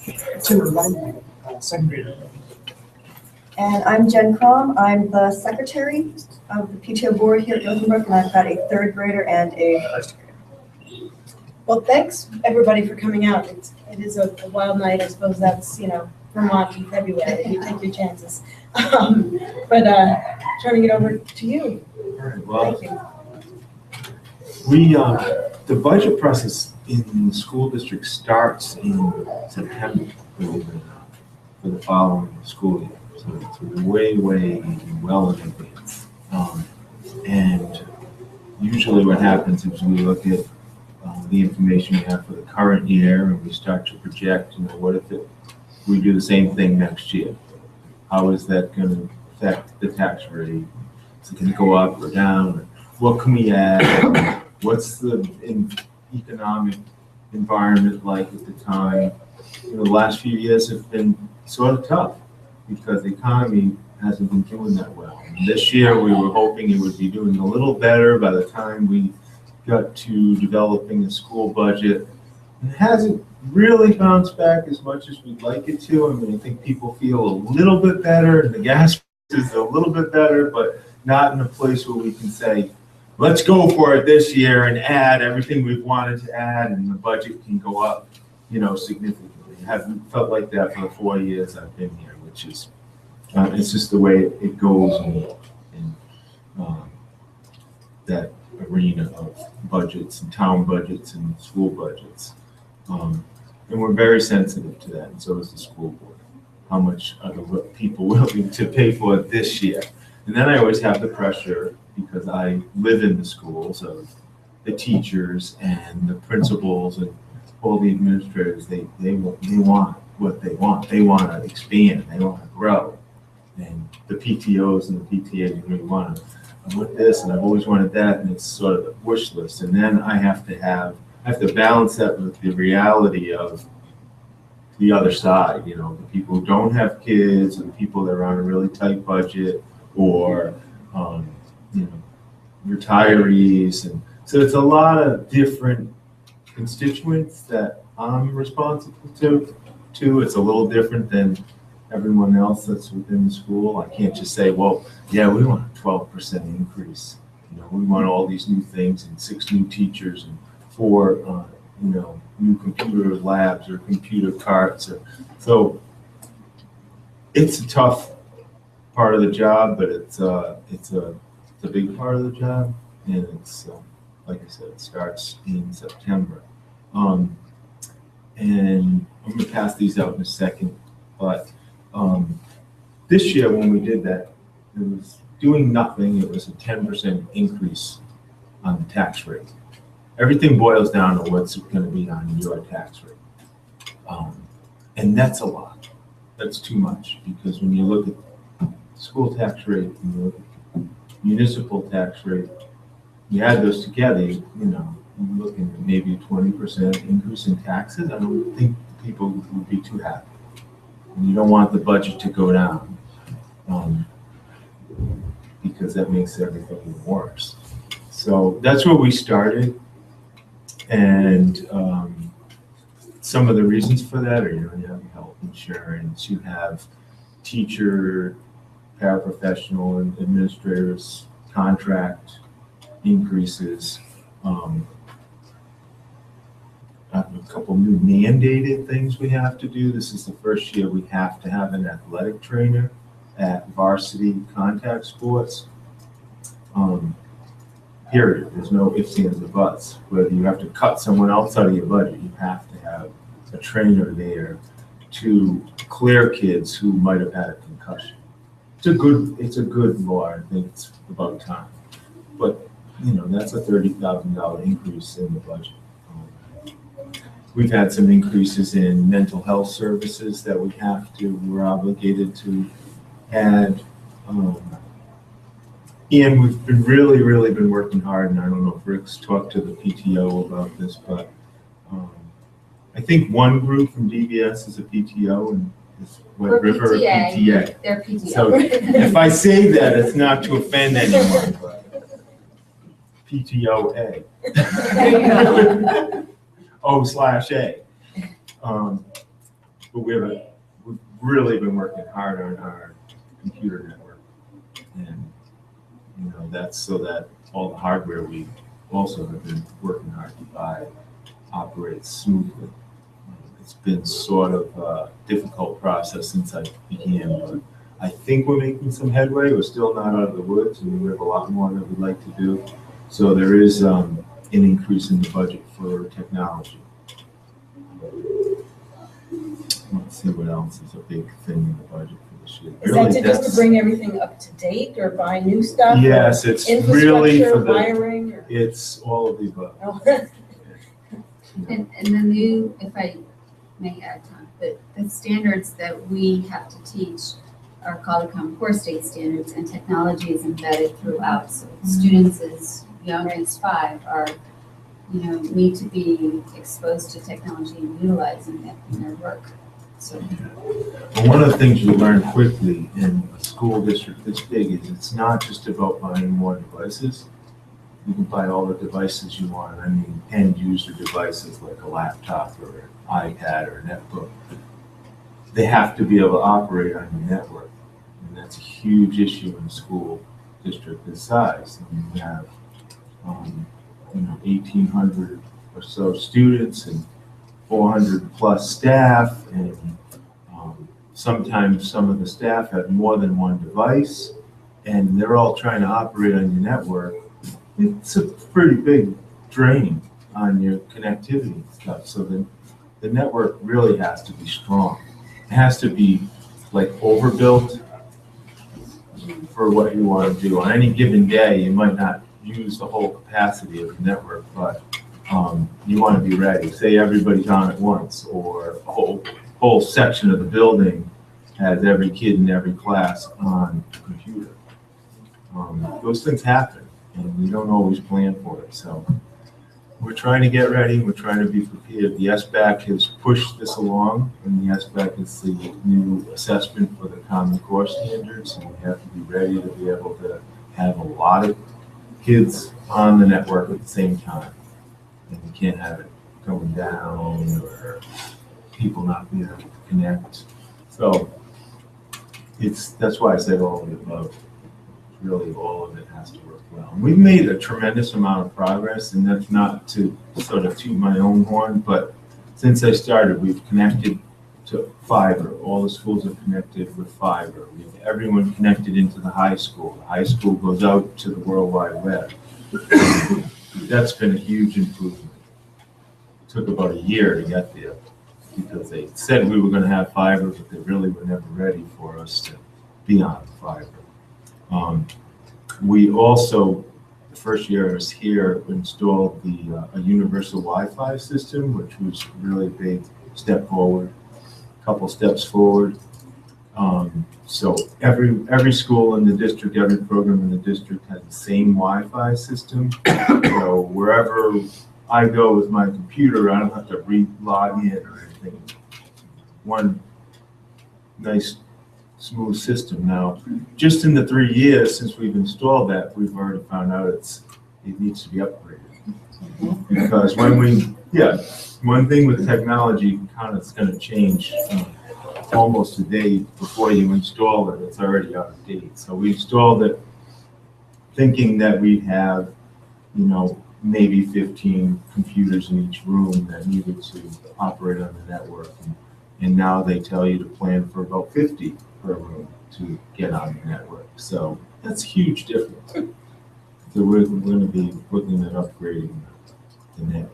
Second grader. And I'm Jen Crom. I'm the secretary of the PTO board here at Gothenburg, and I've got a third grader and a first grader. Well, thanks everybody for coming out. It is a wild night. I suppose that's, Vermont in February. You take your chances. But turning it over to you. All right, well, Thank we you. the budget process in the school district starts in September, believe it or not, for the following school year. So it's way well in advance. And usually what happens is we look at the information we have for the current year and we start to project, what if we do the same thing next year? How is that going to affect the tax rate? Is it going to go up or down? What can we add? What's the economic environment like at the time? The last few years have been sort of tough because the economy hasn't been doing that well. And this year we were hoping it would be doing a little better by the time we got to developing the school budget. It hasn't really bounced back as much as we'd like it to. I mean, I think people feel a little bit better and the gas is a little bit better, but not in a place where we can say, let's go for it this year and add everything we've wanted to add and the budget can go up, significantly. It hasn't felt like that for the 4 years I've been here, which is, it's just the way it goes in that arena of budgets and town budgets and school budgets. And we're very sensitive to that, and so is the school board. How much are the people willing to pay for it this year? And then I always have the pressure, because I live in the schools, of the teachers and the principals and all the administrators. They want what they want. They want to expand. They want to grow. And the PTOs and the PTAs really want to. I want this, and I've always wanted that, and it's sort of a wish list. And then I have to balance that with the reality of the other side. The people who don't have kids, and the people that are on a really tight budget, or retirees, and so it's a lot of different constituents that I'm responsible to. It's a little different than everyone else that's within the school. I can't just say, well, yeah, we want a 12% increase. We want all these new things and 6 new teachers and 4, new computer labs or computer carts. So it's a tough part of the job, but it's a big part of the job, and it's like I said, it starts in September. And I'm going to pass these out in a second, but this year when we did that, it was doing nothing. It was a 10% increase on the tax rate. Everything boils down to what's going to be on your tax rate, and that's a lot. That's too much, because when you look at school tax rate and you look at municipal tax rate, you add those together, you're looking at maybe a 20% increase in taxes. I don't think people would be too happy. And you don't want the budget to go down, because that makes everything even worse. So that's where we started. And some of the reasons for that are, you have health insurance, you have teacher, paraprofessional, and administrators contract increases. A couple new mandated things we have to do. This is the first year we have to have an athletic trainer at varsity contact sports. Period. There's no ifs, ands, or buts. Whether you have to cut someone else out of your budget, you have to have a trainer there to clear kids who might have had a concussion. It's a good law. I think it's about time. But that's a $30,000 increase in the budget. We've had some increases in mental health services that we're obligated to add. And we've been really been working hard, and I don't know if Rick's talked to the PTO about this, but I think one group from DBS is a PTO, and is Wet River PTA. They're PTO. So if I say that, it's not to offend anyone, but PTOA. O/A. But we've really been working hard on our computer network. And, that's so that all the hardware we also have been working hard to buy operates smoothly. It's been sort of a difficult process since I began, but I think we're making some headway. We're still not out of the woods, and we have a lot more that we'd like to do. So there is an increase in the budget for technology. Let's see what else is a big thing in the budget for this year. Is that just to bring everything up to date or buy new stuff? Yes, it's really for the, wiring? Or? It's all of the above. Oh. And the new, if I may add, Tom, the standards that we have to teach are called core state standards, and technology is embedded throughout. So students as young as 5 are, need to be exposed to technology and utilizing it in their work. So, well, one of the things you learn quickly in a school district this big is it's not just about buying more devices. You can buy all the devices you want. I mean, end user devices like a laptop or an iPad or a netbook. They have to be able to operate on your network. And that's a huge issue in a school district this size. I mean, we have, 1,800 or so students and 400 plus staff. And sometimes some of the staff have more than one device, and they're all trying to operate on your network. It's a pretty big drain on your connectivity and stuff. So the network really has to be strong. It has to be like overbuilt for what you want to do. On any given day, you might not use the whole capacity of the network, but you want to be ready. Say everybody's on at once, or a whole section of the building has every kid in every class on a computer. Those things happen, and we don't always plan for it. So we're trying to get ready. We're trying to be prepared. The SBAC has pushed this along, and the SBAC is the new assessment for the Common Core standards, and we have to be ready to be able to have a lot of kids on the network at the same time. And we can't have it going down or people not being able to connect. So that's why I said all of the above. Really, all of it has to work well. And we've made a tremendous amount of progress, and that's not to sort of toot my own horn, but since I started, we've connected to fiber. All the schools are connected with fiber. We have everyone connected into the high school. The high school goes out to the World Wide Web. That's been a huge improvement. It took about a year to get there because they said we were going to have fiber, but they really were never ready for us to be on fiber. We also, the first year I was here, installed a universal Wi-Fi system, which was really a big step forward, a couple steps forward. So every school in the district, every program in the district has the same Wi-Fi system. So wherever I go with my computer, I don't have to log in or anything. One nice smooth system. Now, just in the 3 years since we've installed that, we've already found out it needs to be upgraded. Because one thing with technology kind of is going to change almost a day before you install it. It's already out of date. So we installed it thinking that we'd have, maybe 15 computers in each room that needed to operate on the network. And now they tell you to plan for about 50 per room to get on the network. So that's a huge difference. So we're going to be looking at upgrading the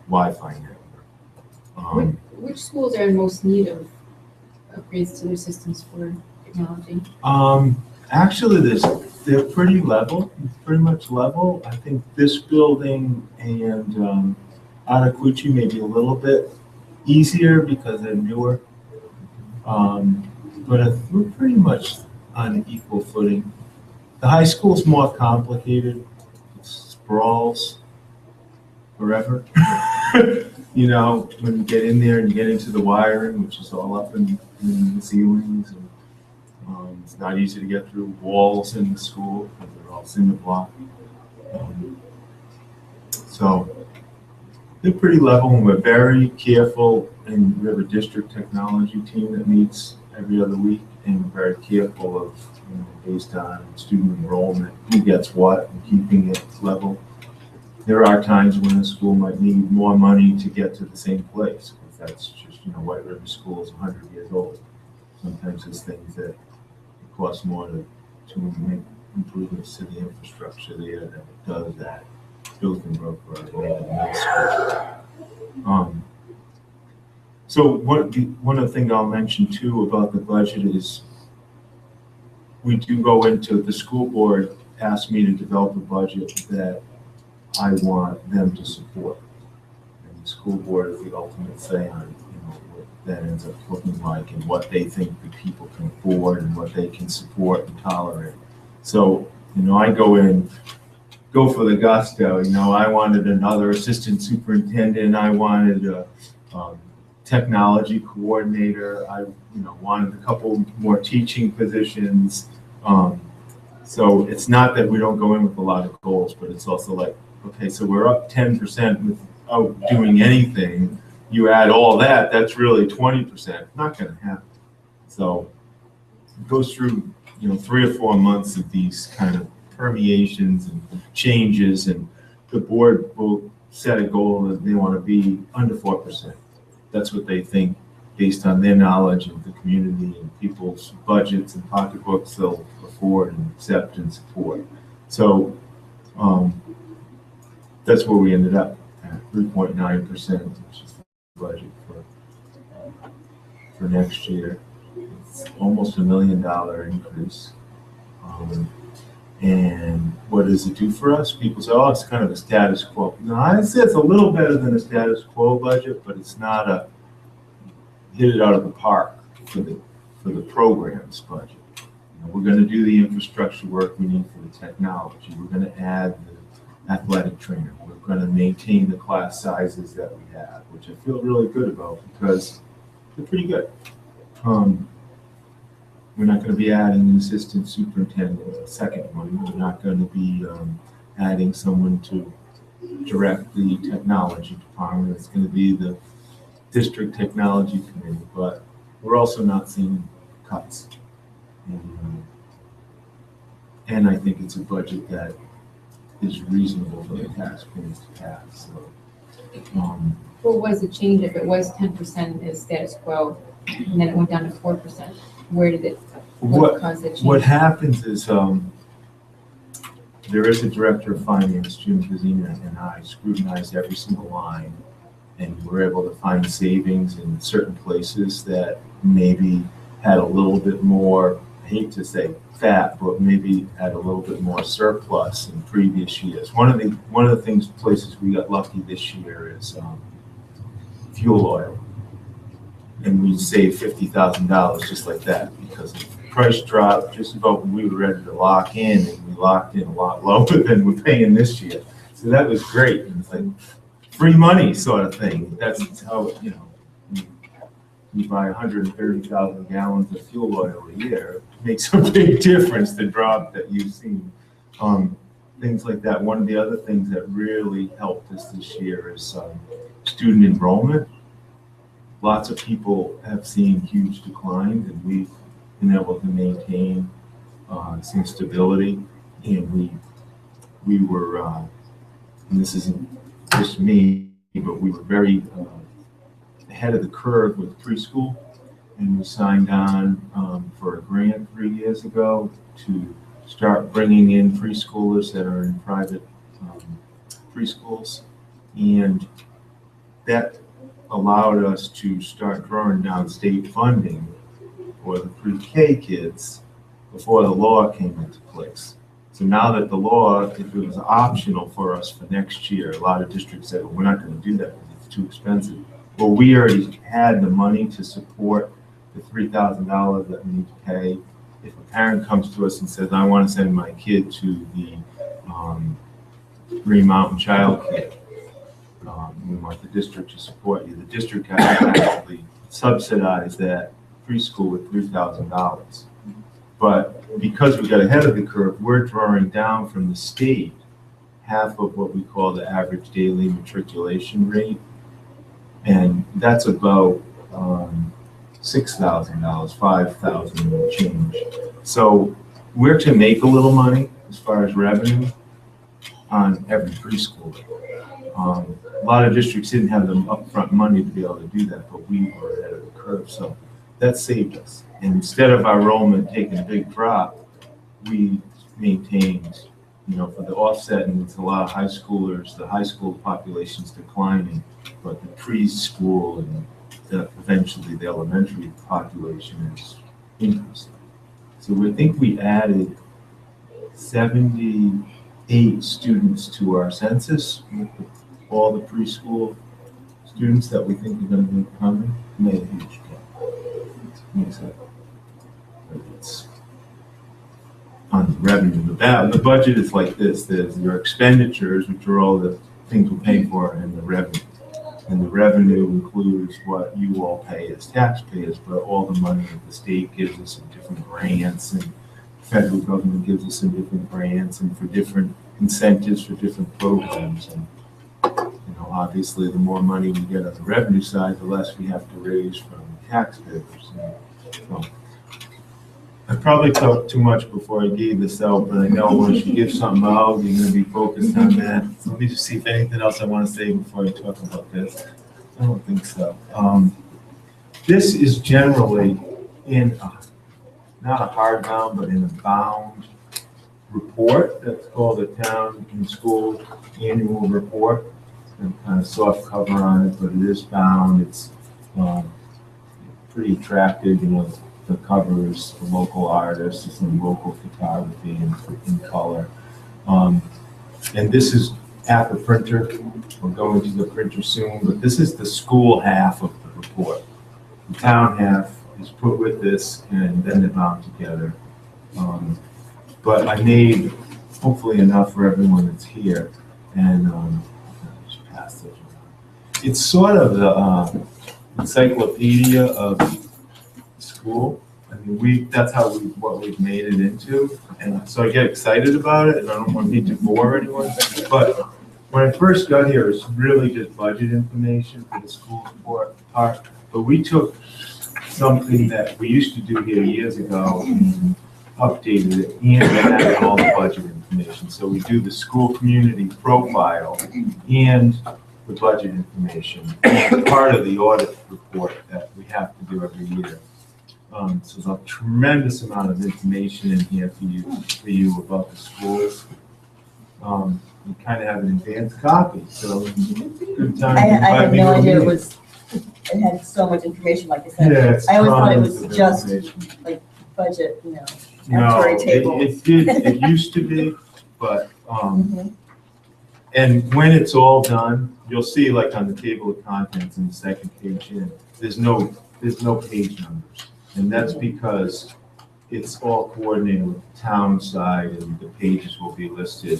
Wi-Fi network. which schools are in most need of upgrades to their systems for technology? Actually, they're pretty much level. I think this building and Atakuchi may be a little bit easier because they're newer. But we're pretty much on equal footing. The high school's more complicated. It sprawls forever. When you get in there and you get into the wiring, which is all up in the ceilings, and it's not easy to get through walls in the school because they're all cinder block. So they're pretty level, and we're very careful and we have a district technology team that meets every other week, and we're very careful of, based on student enrollment, who gets what, and keeping it level. There are times when a school might need more money to get to the same place, because that's just, White River School is 100 years old. Sometimes there's things that cost more to make improvements to the infrastructure there than it does at Dustin-Eichler or maybe middle school. So one of the things I'll mention too about the budget is we do go into the school board asked me to develop a budget that I want them to support. And the school board is the ultimate say on what that ends up looking like and what they think the people can afford and what they can support and tolerate. So, I go for the gusto. I wanted another assistant superintendent. I wanted a technology coordinator. I, wanted a couple more teaching positions. So it's not that we don't go in with a lot of goals, but it's also like, okay, so we're up 10% without doing anything. You add all that, that's really 20%. Not going to happen. So it goes through, 3 or 4 months of these kind of permeations and changes, and the board will set a goal that they want to be under 4%. That's what they think, based on their knowledge of the community and people's budgets and pocketbooks, they'll afford and accept and support. So that's where we ended up at 3.9%, which is the budget for next year. It's almost $1 million increase. And what does it do for us? People say, oh, it's kind of a status quo. No, I'd say it's a little better than a status quo budget, but it's not a hit it out of the park for the programs budget. We're going to do the infrastructure work we need for the technology. We're going to add the athletic trainer. We're going to maintain the class sizes that we have, which I feel really good about because they're pretty good. We're not going to be adding an assistant superintendent, a second one. We're not going to be adding someone to direct the technology department. It's going to be the district technology committee, but we're also not seeing cuts. And I think it's a budget that is reasonable for the taxpayers to have. So, what was the change if it was 10% as status quo and then it went down to 4%? Where did it cause that change? What happens is there is a director of finance, Jim Gazina, and I scrutinized every single line, and we're able to find savings in certain places that maybe had a little bit more, I hate to say fat, but maybe had a little bit more surplus in previous years. One of the places we got lucky this year is fuel oil. And we saved $50,000 just like that because the price dropped just about when we were ready to lock in, and we locked in a lot lower than we're paying this year. So that was great. And it's like free money sort of thing. That's how, you buy 130,000 gallons of fuel oil a year, it makes a big difference, the drop that you've seen. Things like that. One of the other things that really helped us this year is student enrollment. Lots of people have seen huge declines, and we've been able to maintain some stability. And we were, and this isn't just me, but we were very ahead of the curve with preschool, and we signed on for a grant 3 years ago to start bringing in preschoolers that are in private preschools, and that allowed us to start drawing down state funding for the pre-K kids before the law came into place. So now that the law, if it was optional for us for next year, a lot of districts said, well, we're not going to do that because it's too expensive. Well, we already had the money to support the $3,000 that we need to pay. If a parent comes to us and says, I want to send my kid to the Green Mountain Child Care, we want the district to support you. The district has to actually subsidize that preschool with $3,000. But because we got ahead of the curve, we're drawing down from the state half of what we call the average daily matriculation rate. And that's about $6,000, 5,000 and change. So we're to make a little money as far as revenue on every preschooler. A lot of districts didn't have the upfront money to be able to do that, but we were ahead of the curve, so that saved us. And instead of our enrollment taking a big drop, we maintained, for the offset, and it's a lot of high schoolers, the high school population's declining, but the preschool and eventually the elementary population is increasing. So we think we added 78 students to our census with all the preschool students that we think are going to be coming. Made a huge gap. It's on the revenue. The budget is like this. There's your expenditures, which are all the things we're paying for, and the revenue. And the revenue includes what you all pay as taxpayers, but all the money that the state gives us in different grants, and the federal government gives us in different grants, and for different incentives for different programs. And obviously, the more money we get on the revenue side, the less we have to raise from taxpayers. So, I probably talked too much before I gave this out, but I know once you give something out, you're going to be focused on that. So let me just see if anything else I want to say before I talk about this. I don't think so. This is generally in not a hardbound, but in a bound report. That's called the Town and School Annual Report. And kind of soft cover on it, but it is bound. It's pretty attractive. The covers, the local artists, some local photography in color. And this is at the printer. We're going to the printer soon, but this is the school half of the report. The town half is put with this, and then they're bound together. But I made hopefully enough for everyone that's here, and it's sort of the encyclopedia of school. I mean, that's what we've made it into. And so I get excited about it, and I don't want to need to bore anyone. But when I first got here, it's really just budget information for the school support part. But we took something that we used to do here years ago and updated it, and added all the budget information. So we do the school community profile and the budget information, part of the audit report that we have to do every year. So there's a tremendous amount of information in here for you about the schools. You kind of have an advanced copy, so good time. I had no idea it had so much information, like you said. Yeah, I always thought it was tons of just information. like budget, No, actuary tables. it did. It used to be, but and when it's all done, you'll see like on the table of contents in the second page in, there's no page numbers. And that's because it's all coordinated with the town side, and the pages will be listed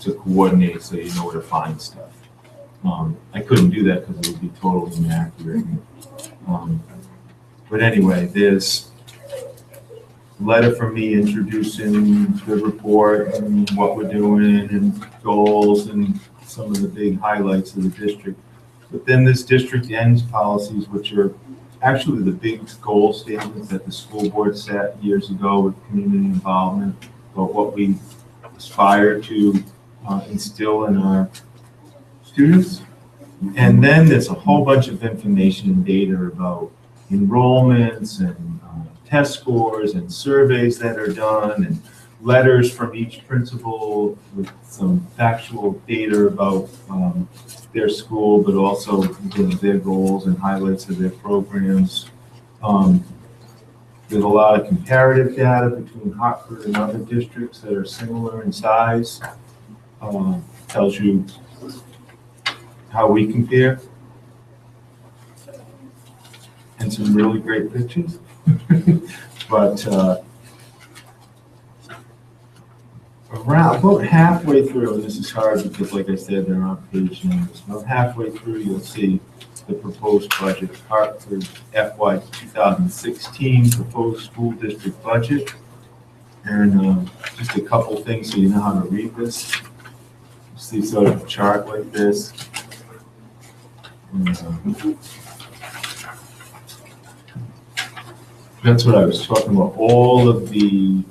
to coordinate so you know where to find stuff. I couldn't do that because it would be totally inaccurate. But anyway, there's a letter from me introducing the report and what we're doing and goals and some of the big highlights of the district. But then this district ends policies, which are actually the big goal statements that the school board set years ago with community involvement, about what we aspire to instill in our students. And then there's a whole bunch of information and data about enrollments and test scores and surveys that are done and letters from each principal with some factual data about their school, but also their goals and highlights of their programs. There's a lot of comparative data between Hartford and other districts that are similar in size. Tells you how we compare. And some really great pictures. But about halfway through, and this is hard because, like I said, they're on page numbers. About halfway through, you'll see the proposed budget, Hartford FY 2016 proposed school district budget. And just a couple things so you know how to read this. You see sort of a chart like this. That's what I was talking about, all of the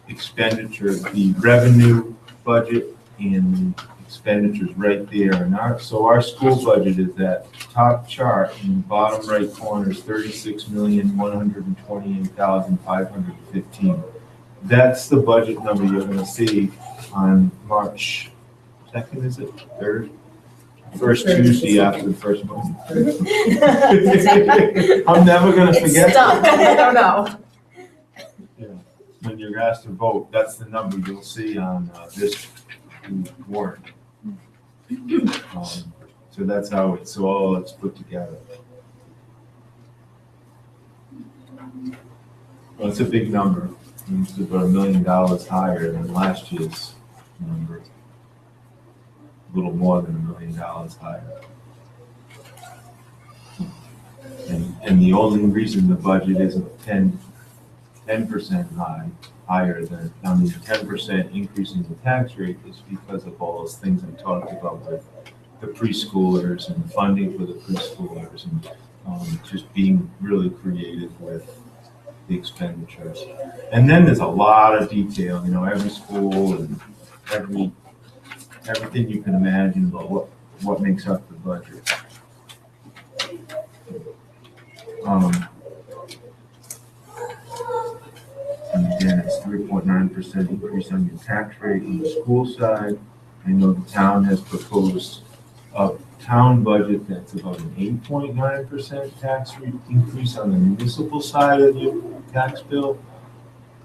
expenditure, the revenue budget and expenditures right there. And our school budget is that top chart in the bottom right corner is 36,128,515. That's the budget number you're gonna see on March 2nd, is it? 3rd? First Tuesday after the first month. I'm never gonna forget. It's stuck, I don't know. Yeah. When you're asked to vote, that's the number you'll see on this warrant. So that's how it's put together. Well, it's a big number. It's about $1 million higher than last year's number. A little more than $1 million higher. And the only reason the budget isn't 10% higher than, 10% increase in the tax rate is because of all those things I talked about with the preschoolers and funding for the preschoolers and just being really creative with the expenditures. And then there's a lot of detail, every school and everything you can imagine about what makes up the budget. And again, it's 3.9% increase on your tax rate on the school side. I know the town has proposed a town budget that's about an 8.9% tax rate increase on the municipal side of your tax bill.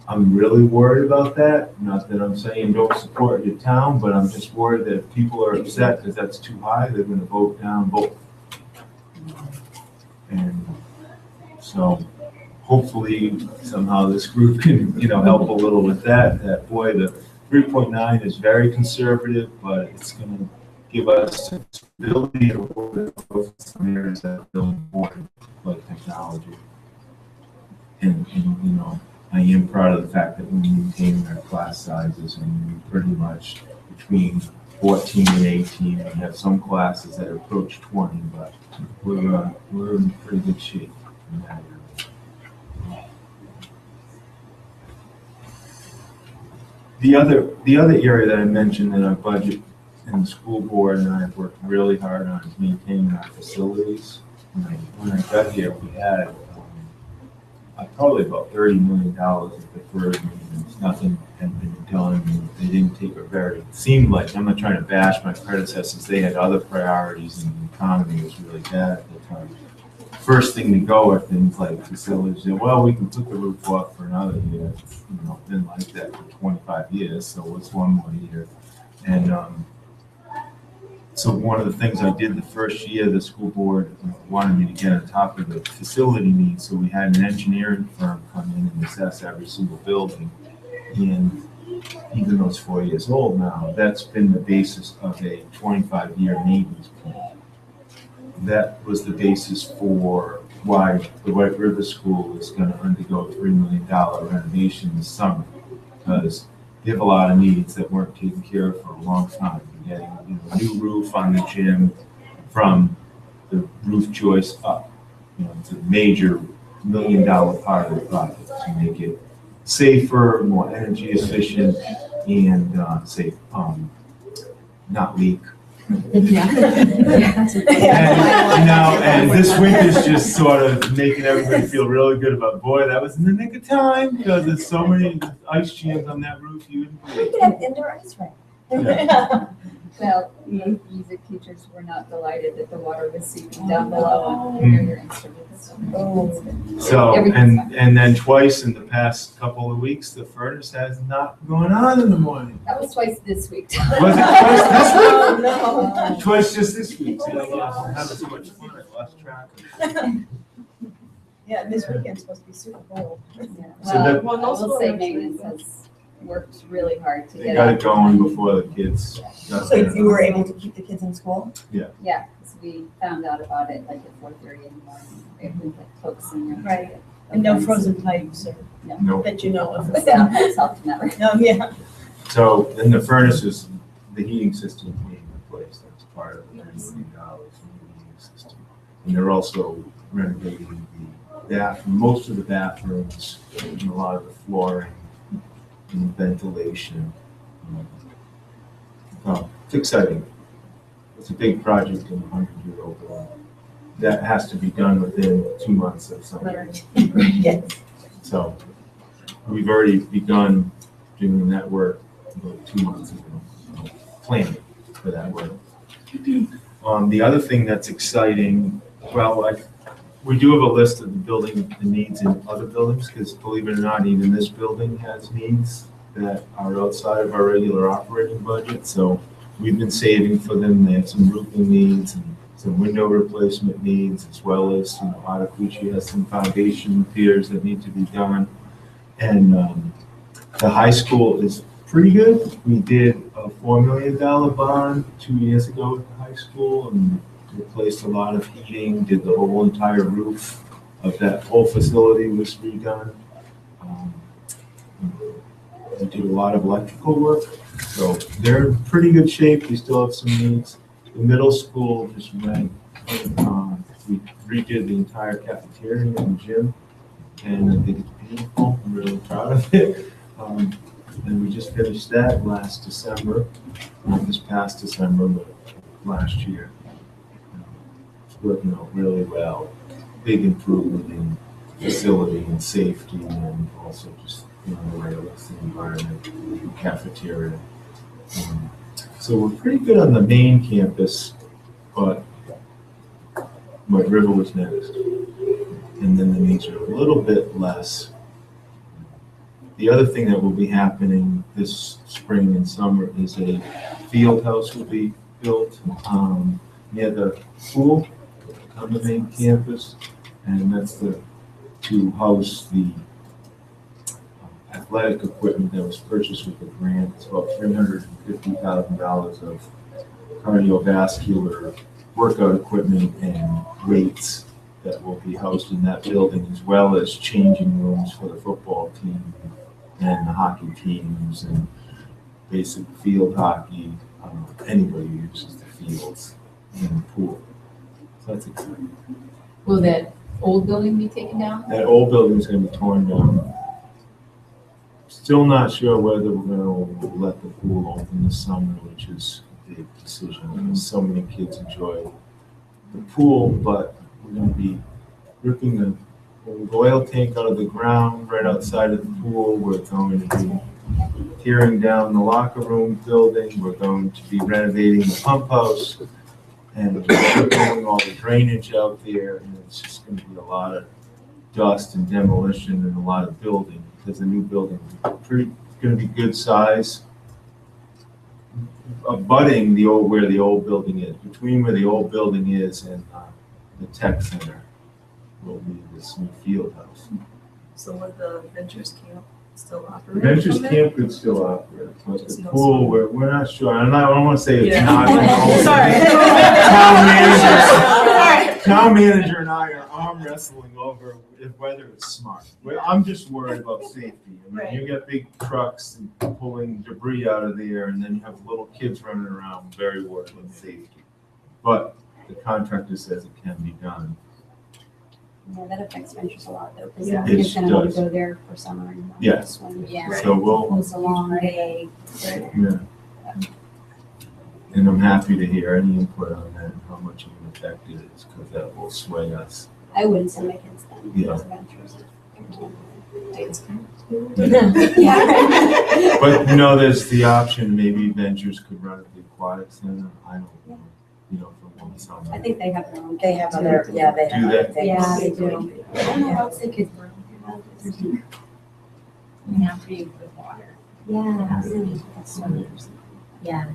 I'm really worried about that. Not that I'm saying don't support your town, but I'm just worried that if people are upset because that's too high, they're going to vote down both. And so hopefully somehow this group can, help a little with that. That boy, the 3.9 is very conservative, but it's going to give us stability to some areas that are important, like technology. And I am proud of the fact that we maintain our class sizes and we pretty much between 14 and 18. We have some classes that approach 20, but we're in pretty good shape in that area. The other area that I mentioned in our budget and the school board and I have worked really hard on is maintaining our facilities. When I got here, we had probably about $30 million of deferred maintenance. Nothing had been done. They didn't take it very. It seemed like, I'm not trying to bash my predecessors, they had other priorities and the economy was really bad at the time. First thing to go are things like facilities. Well, we can put the roof off for another year. Been like that for 25 years, so what's one more year? And so one of the things I did the first year, the school board wanted me to get on top of the facility needs, so we had an engineering firm come in and assess every single building. And even though it's 4 years old now, that's been the basis of a 25-year maintenance plan. That was the basis for why the White River School is going to undergo a $3 million renovation this summer, because they have a lot of needs that weren't taken care of for a long time. We're getting a new roof on the gym from the roof joist up. It's a major $1 million part of the project to make it safer, more energy efficient, and safe, not leak. Yeah. And this winter's just sort of making everybody feel really good about, boy, that was in the nick of time, because there's so many ice jams on that roof. You wouldn't believe. We could have indoor ice rink. Yeah. Well, music teachers were not delighted that the water was seeping down below and your instruments. So, and then twice in the past couple of weeks, the furnace has not gone on in the morning. That was twice this week. Was it twice this week? Oh, no. Twice just this week. See, I'm having so much fun, I lost track of it. Yeah, this weekend's supposed to be super cold. So that- Well, I will say maintenance has worked really hard to They get got it. it going before the kids got So there. you were able to keep the kids in school? Yeah, because we found out about it like at 4:30 in the morning. It was like focusing on. Right. And no frozen pipes or Nope. that you know of. But that helped never. Yeah. So, and the furnace is, the heating system being replaced, that's part of the $3 million in the heating system. And they're also renovating the bathroom, most of the bathrooms, and a lot of the flooring and ventilation. It's exciting. It's a big project in 100-year-old building. That has to be done within 2 months of summer. Yes. So we've already begun doing that work about 2 months ago, planning for that work. The other thing that's exciting, we do have a list of the needs in other buildings, because believe it or not, even this building has needs that are outside of our regular operating budget. So we've been saving for them. They have some roofing needs and some window replacement needs, as well as, Articucci has some foundation repairs that need to be done. And the high school is pretty good. We did a $4 million bond 2 years ago at the high school and replaced a lot of heating, did the whole entire roof of that whole facility was redone. We did a lot of electrical work, so they're in pretty good shape. We still have some needs. The middle school just went, we redid the entire cafeteria and gym, and I think it's beautiful. I'm really proud of it. And we just finished that last December, not this past December, but last year. It's working out really well. Big improvement in facility and safety, and also just the way it looks, the environment, the cafeteria. So we're pretty good on the main campus, but River was next. And then the needs are a little bit less. The other thing that will be happening this spring and summer is a field house will be built near the pool on the main campus, and that's to house the athletic equipment that was purchased with the grant. It's about $350,000 of cardiovascular workout equipment and weights that will be housed in that building, as well as changing rooms for the football team and the hockey teams and basic field hockey. Anybody who uses the fields and the pool. So that's exciting. Will that old building be taken down? That old building is going to be torn down. Still not sure whether we're going to let the pool open this summer, which is a big decision, because so many kids enjoy the pool, but we're going to be ripping the oil tank out of the ground right outside of the pool. We're going to be tearing down the locker room building. We're going to be renovating the pump house and pulling all the drainage out there. And it's just going to be a lot of dust and demolition and a lot of building, because the new building is going to be good size. Abutting where the old building is, between where the old building is and the tech center, will be this new field house. So would the Ventures Camp still The operate? Ventures from it? Camp could still operate, but Just the no pool, we're not sure. And I don't want to say it's Yeah. not. Sorry. Town manager and I are arm wrestling over whether it's smart. I'm just worried about safety. I mean, you get big trucks and pulling debris out of there, and then you have little kids running around, very worried about safety. But the contractor says it can be done. Yeah, that affects Ventures a lot though, because Yeah. they're just gonna want does. to go there for summer and not Yeah. just when Yeah. So it's a long day. yeah. And I'm happy to hear any input on that and how much of an effect it is, because that will sway us. I wouldn't send my kids then. Yeah. to Ventures. Yeah. But, there's the option, maybe Ventures could run at the aquatic center. I don't know, for one summer. I think they have their own. They have other, yeah, they have Do other they? things. Yeah, they do. I don't know how sick kids were. Now for you with water. Yeah. Yeah.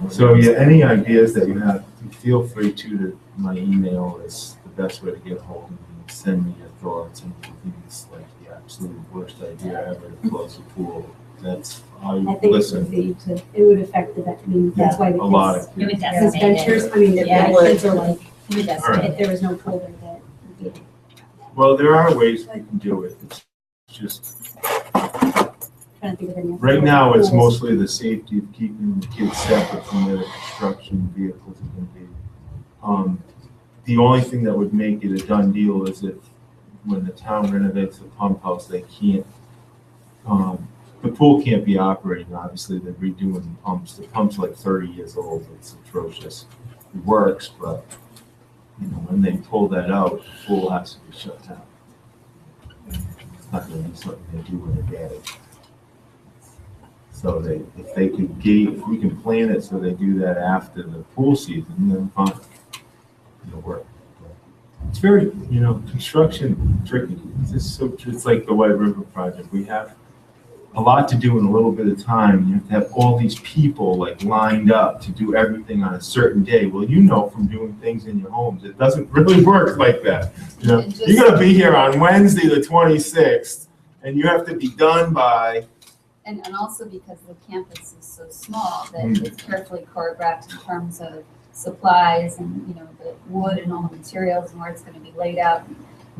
So, any ideas that you have, feel free to my email is the best way to get a hold of me. Send me your thoughts, and if you think it's like the absolute worst idea ever to close the pool, I I think it listen. would be it would affect that's why the A lot kids. of It would kids. Because Ventures, I mean, the Yeah. kids are like, Alright. if there was no pool there, that would be. Well, there are ways we can do it. It's just, Trying to think of any. right now, it's pools. mostly the safety of keeping the kids separate from where the construction vehicles are going to be. the only thing that would make it a done deal is if, when the town renovates the pump house, they can't, the pool can't be operating, obviously, they're redoing the pumps. The pump's like 30 years old, it's atrocious. It works, but, you know, when they pull that out, the pool has to be shut down. It's not gonna be something they do in a day. So if they could if we can plan it so they do that after the pool season, then fine, it'll work. It's very, construction tricky. It's like the White River project. We have a lot to do in a little bit of time. You have to have all these people like lined up to do everything on a certain day. Well, from doing things in your homes, it doesn't really work like that. You're gonna be here on Wednesday, the 26th, and you have to be done by. And also because the campus is so small that it's carefully choreographed in terms of supplies and, the wood and all the materials and where it's going to be laid out.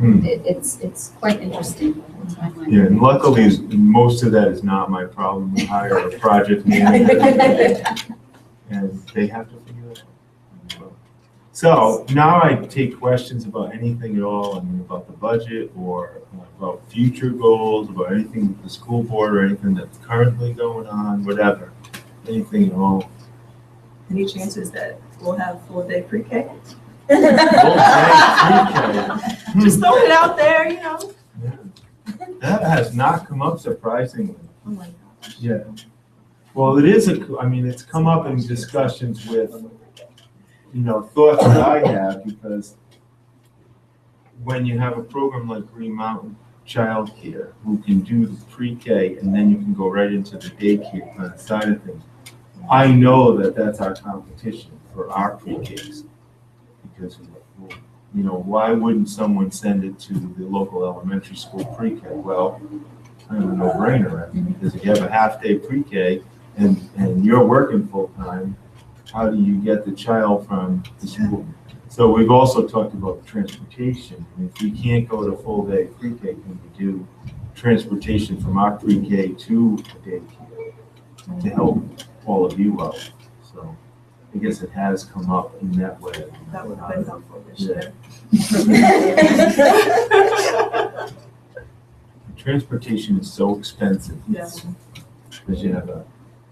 It's quite interesting. The timeline. Yeah, and luckily most of that is not my problem. We hire a project manager and they have to figure it out. So now I take questions about anything at all, about the budget or about future goals, about anything with the school board or anything that's currently going on, whatever, anything at all. Any chances that we'll have full day pre-K? Just throwing it out there, Yeah. That has not come up surprisingly. Oh my gosh. Yeah. Well, it's come up in discussions with, thoughts that I have, because when you have a program like Green Mountain Child Care, who can do the pre-K and then you can go right into the daycare side of things, I know that that's our competition for our pre-Ks. Because, why wouldn't someone send it to the local elementary school pre-K? Well, kind of a no-brainer, because if you have a half-day pre-K and you're working full-time, how do you get the child from the school? So we've also talked about transportation. If we can't go to full-day pre-K, can we do transportation from our pre-K to a daycare to help all of you out? So I guess it has come up in that way. That would have been helpful this year. Transportation is so expensive. Yeah. Because you have an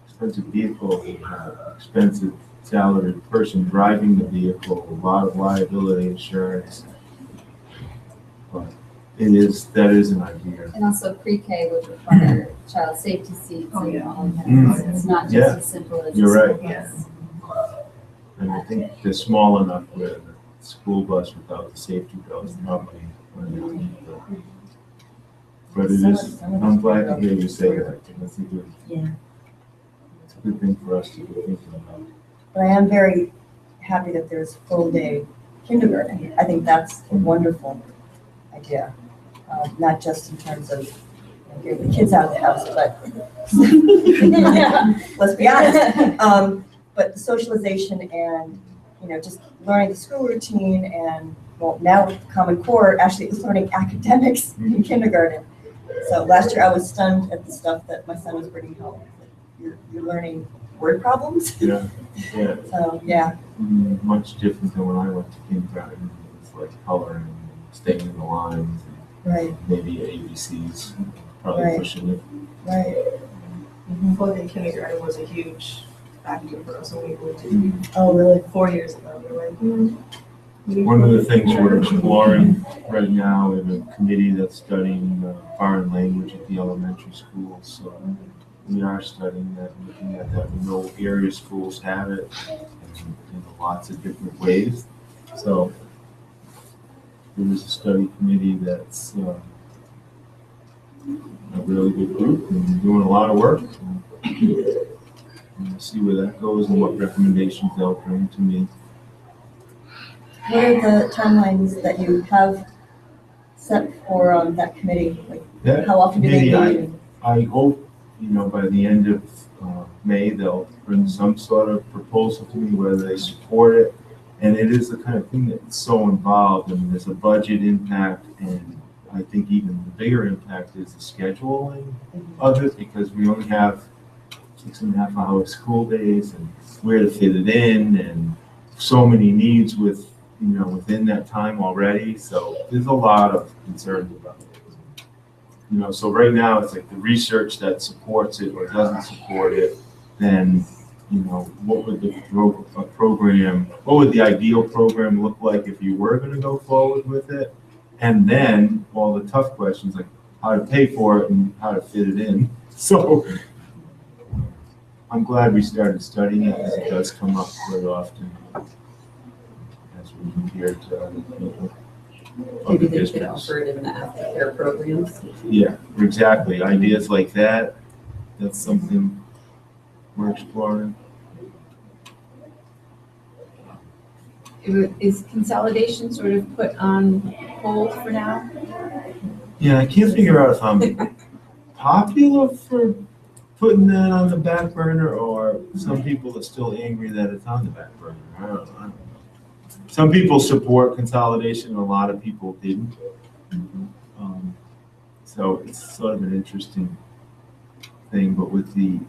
expensive vehicle, you have an expensive salaried person driving the vehicle, a lot of liability insurance. But that is an idea. And also pre-K would require child safety seats Oh, and yeah. all of that. It's not just as simple as. You're right. Yes. And I think they're small enough where the school bus without the safety belt is probably underneath. But it is, I'm glad to hear you say that. That's a good, it's a good thing for us to be thinking about. But I am very happy that there's full-day kindergarten. I think that's a wonderful idea, not just in terms of getting the kids out of the house, but let's be honest. But the socialization and, just learning the school routine and, now with Common Core, actually it's learning academics in kindergarten. So last year I was stunned at the stuff that my son was bringing home. You're learning word problems. Yeah. So, yeah. Much different than when I went to kindergarten. It's like coloring, staying in the lines, Right. maybe ABCs, probably Right. pushing it. Right. Full day kindergarten was a huge factor for us when we moved to Oh, really? 4 years ago. We were like, One of the things we're exploring right now, we have a committee that's studying foreign language at the elementary schools. So we are studying that, looking at that. We know area schools have it in lots of different ways. So there is a study committee that's a really good group and doing a lot of work. And we'll see where that goes and what recommendations they'll bring to me. What are the timelines that you have set for that committee? Like, That how often do they committee, meet? I hope, by the end of May, they'll bring some sort of proposal to me, whether they support it. And it is the kind of thing that's so involved. I mean, there's a budget impact, and I think even the bigger impact is the scheduling of it, because we only have 6.5-hour school days and where to fit it in, and so many needs with within that time already. So there's a lot of concerns about it. So right now it's like the research that supports it or doesn't support it, then, what would the program, what would the ideal program look like if you were going to go forward with it? And then all the tough questions like how to pay for it and how to fit it in. So I'm glad we started studying it because it does come up quite often as we hear to other people. Maybe they should offer it in the aftercare programs. Yeah, exactly. Ideas like that, that's something we're exploring. Is consolidation sort of put on hold for now? Yeah, I can't figure out if I'm popular for putting that on the back burner or some people are still angry that it's on the back burner. I don't know. Some people support consolidation, a lot of people didn't. So it's sort of an interesting thing, but with the,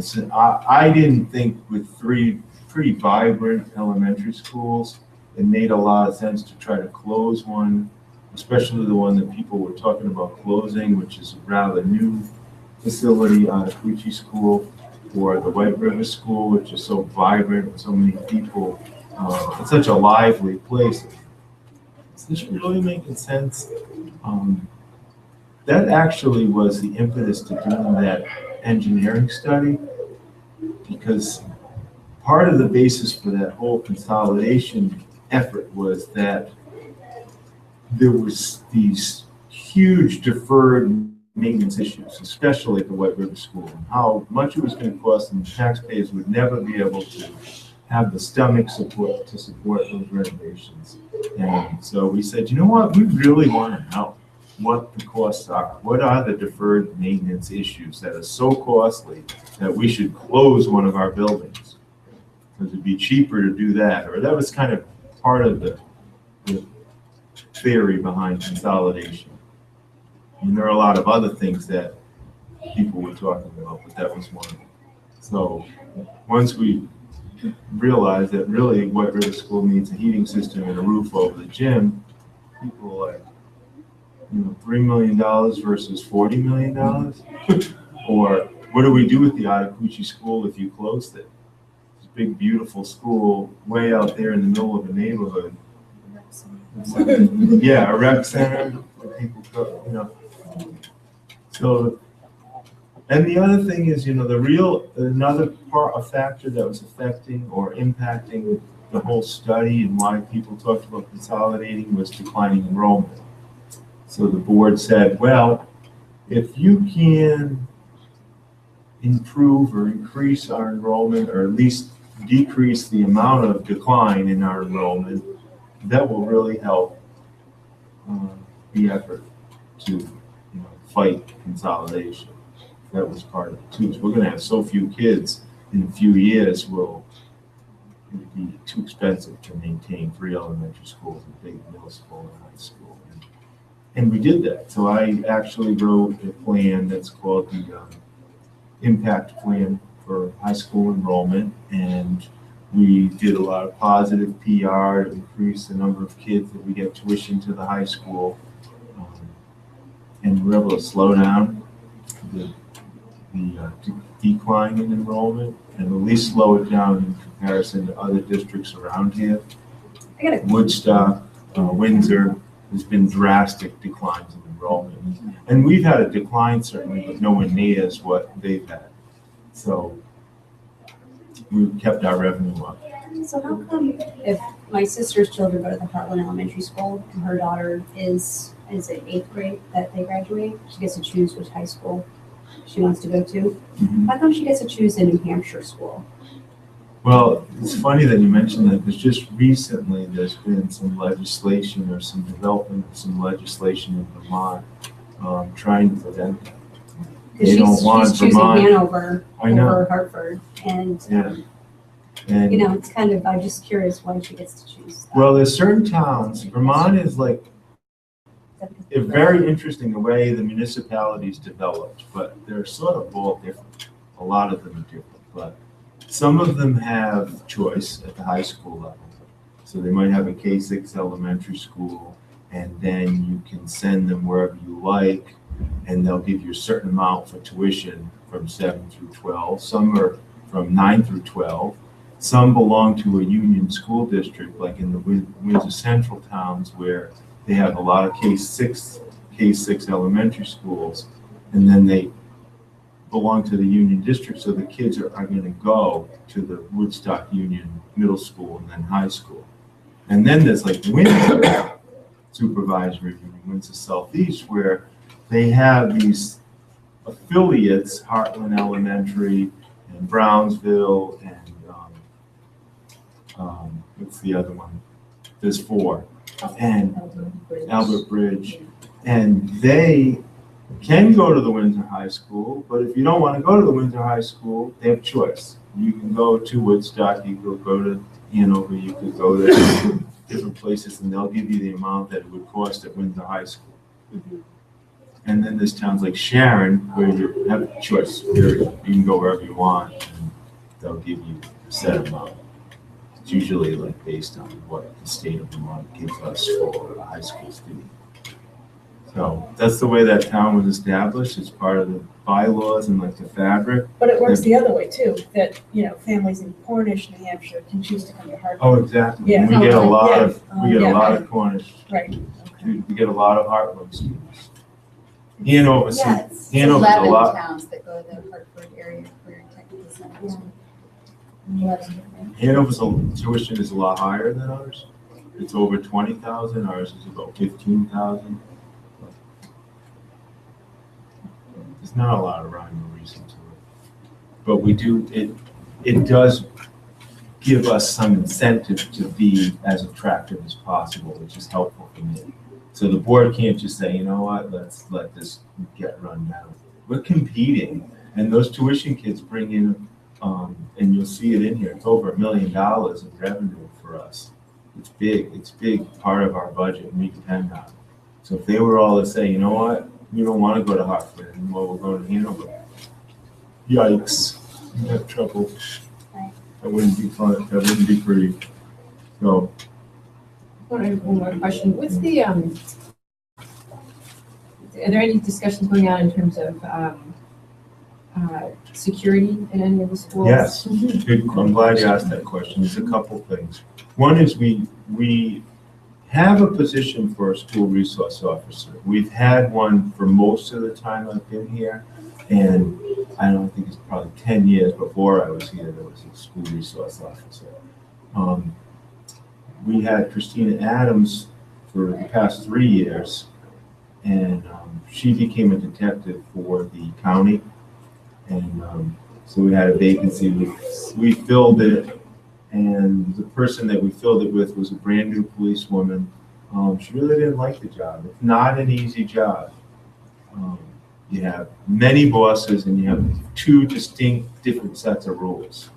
so I didn't think with 3 pretty vibrant elementary schools, it made a lot of sense to try to close one, especially the one that people were talking about closing, which is a rather new facility on Akuchi School, or the White River School, which is so vibrant with so many people. It's such a lively place. Is this really making sense? That actually was the impetus to doing that engineering study, because part of the basis for that whole consolidation effort was that there was these huge deferred maintenance issues, especially at the White River School, and how much it was going to cost, and taxpayers would never be able to have the stomach support to support those renovations. And so we said, you know what, we really want to know what the costs are. What are the deferred maintenance issues that are so costly that we should close one of our buildings? Because it'd be cheaper to do that. Or that was kind of part of the theory behind consolidation. And there are a lot of other things that people were talking about, but that was one of them. So once we realized that really White River School needs a heating system and a roof over the gym, people were like, $3 million versus $40 million? Or what do we do with the Ayacuchi School if you closed it? It's a big, beautiful school way out there in the middle of a neighborhood. Yeah, a rec center where people go, So, and the other thing is, another a factor that was affecting or impacting the whole study and why people talked about consolidating was declining enrollment. So the board said, well, if you can improve or increase our enrollment, or at least decrease the amount of decline in our enrollment, that will really help the effort to fight consolidation. That was part of it too. So we're going to have so few kids in a few years, it would be too expensive to maintain 3 elementary schools, a big middle school and high school. And we did that. So I actually wrote a plan that's called the impact plan for high school enrollment, and we did a lot of positive PR to increase the number of kids that we get tuition to the high school, and we're able to slow down the decline in enrollment, and at least slow it down in comparison to other districts around here. Woodstock, Windsor, there's been drastic declines in enrollment. And we've had a decline certainly, but nowhere near as what they've had. So we've kept our revenue up. So how come if my sister's children go to the Heartland Elementary School and her daughter is it 8th grade that they graduate, she gets to choose which high school she wants to go to? How come she gets to choose a New Hampshire school? Well, it's funny that you mentioned that, because just recently there's been some legislation or some development of some legislation in Vermont trying to prevent that. They don't want she's choosing Vermont. Hanover I know. over Hartford, and And it's kind of, I'm just curious why she gets to choose that. well, there's certain towns. Vermont is like it's very interesting the way the municipalities developed, but they're sort of all different. A lot of them are different, but some of them have choice at the high school level. So they might have a K-6 elementary school, and then you can send them wherever you like, and they'll give you a certain amount for tuition from 7 through 12. Some are from 9 through 12. Some belong to a union school district, like in the Windsor Central towns, where they have a lot of K-6 elementary schools, and then they belong to the union district, so the kids are going to go to the Woodstock Union Middle School and then high school. And then there's like Windsor Supervisory Union, Windsor Southeast, where they have these affiliates, Heartland Elementary and Brownsville and what's the other one? There's 4. And Albert Bridge. And they can go to the Windsor High School, but if you don't want to go to the Windsor High School, they have choice. You can go to Woodstock, you could go to Hanover, you could go to different places, and they'll give you the amount that it would cost at Windsor High School. And then there's towns like Sharon, where you have a choice, period. You can go wherever you want, and they'll give you a set amount. It's usually like based on what the state of Vermont gives us for a high school student. So that's the way that town was established. It's part of the bylaws and like the fabric. But it works the other way too, that, families in Cornish, New Hampshire can choose to come to Hartford. Oh, exactly. Yeah. We get a lot Yeah. of, we get Yeah. a lot of Cornish. Right. We get a lot of Heartland students. Hanover, Yeah, it's Hanover's a 11 lot. towns that go to the Hartford area career and technical centers. Hanover's tuition is a lot higher than ours. It's over 20,000. Ours is about 15,000. There's not a lot of rhyme or reason to it, but we do. It does give us some incentive to be as attractive as possible, which is helpful for me. So the board can't just say, you know what, let's let this get run down. We're competing, and those tuition kids bring in, and you'll see it in here, it's over $1 million of revenue for us. It's big. It's a big part of our budget, and we depend on it. So if they were all to say, you know what, we don't want to go to Hartford anymore, we're going to Hanover. Yikes, we have trouble. That wouldn't be fun, that wouldn't be pretty. So, One more question. What's the, are there any discussions going on in terms of security in any of the schools? yes, good. I'm glad you asked that question. There's a couple things. One is we have a position for a school resource officer. We've had one for most of the time I've been here, and I don't think it's probably 10 years before I was here, there was a school resource officer. We had Christina Adams for the past 3 years, and she became a detective for the county, and so we had a vacancy. We filled it, and the person that we filled it with was a brand new policewoman. She really didn't like the job. It's not an easy job. You have many bosses, and you have 2 distinct different sets of rules.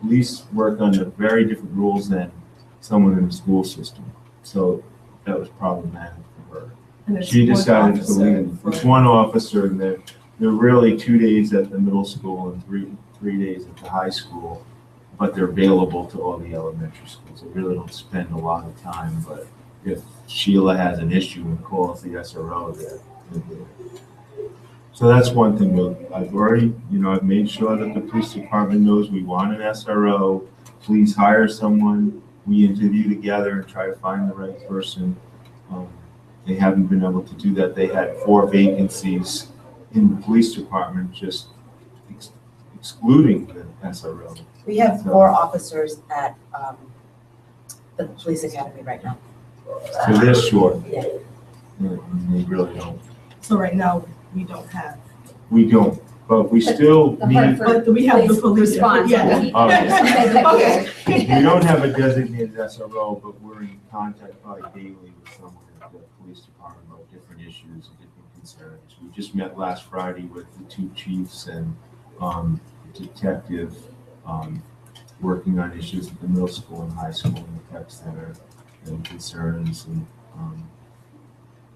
Police work under very different rules than someone in the school system. So that was problematic for her. And it's She one decided to officer leave. for- It's one officer, and they're really 2 days at the middle school and three days at the high school, but they're available to all the elementary schools. They really don't spend a lot of time, but if Sheila has an issue and calls the SRO, they're there. So that's one thing. I've already, I've made sure that the police department knows we want an SRO. Please hire someone. We interview together and try to find the right person. They haven't been able to do that. They had 4 vacancies in the police department, just excluding the SRO. We have 4 officers at the police academy right now. So they're short. Yeah. They really don't. So right now, we don't have. We don't, but we still The need, Hartford But we have the Police police. response. Yeah. Okay. Okay. we don't have a designated SRO, but we're in contact probably daily with someone at the police department about different issues and different concerns. We just met last Friday with the 2 chiefs and detective working on issues at the middle school and high school and the tech center and concerns and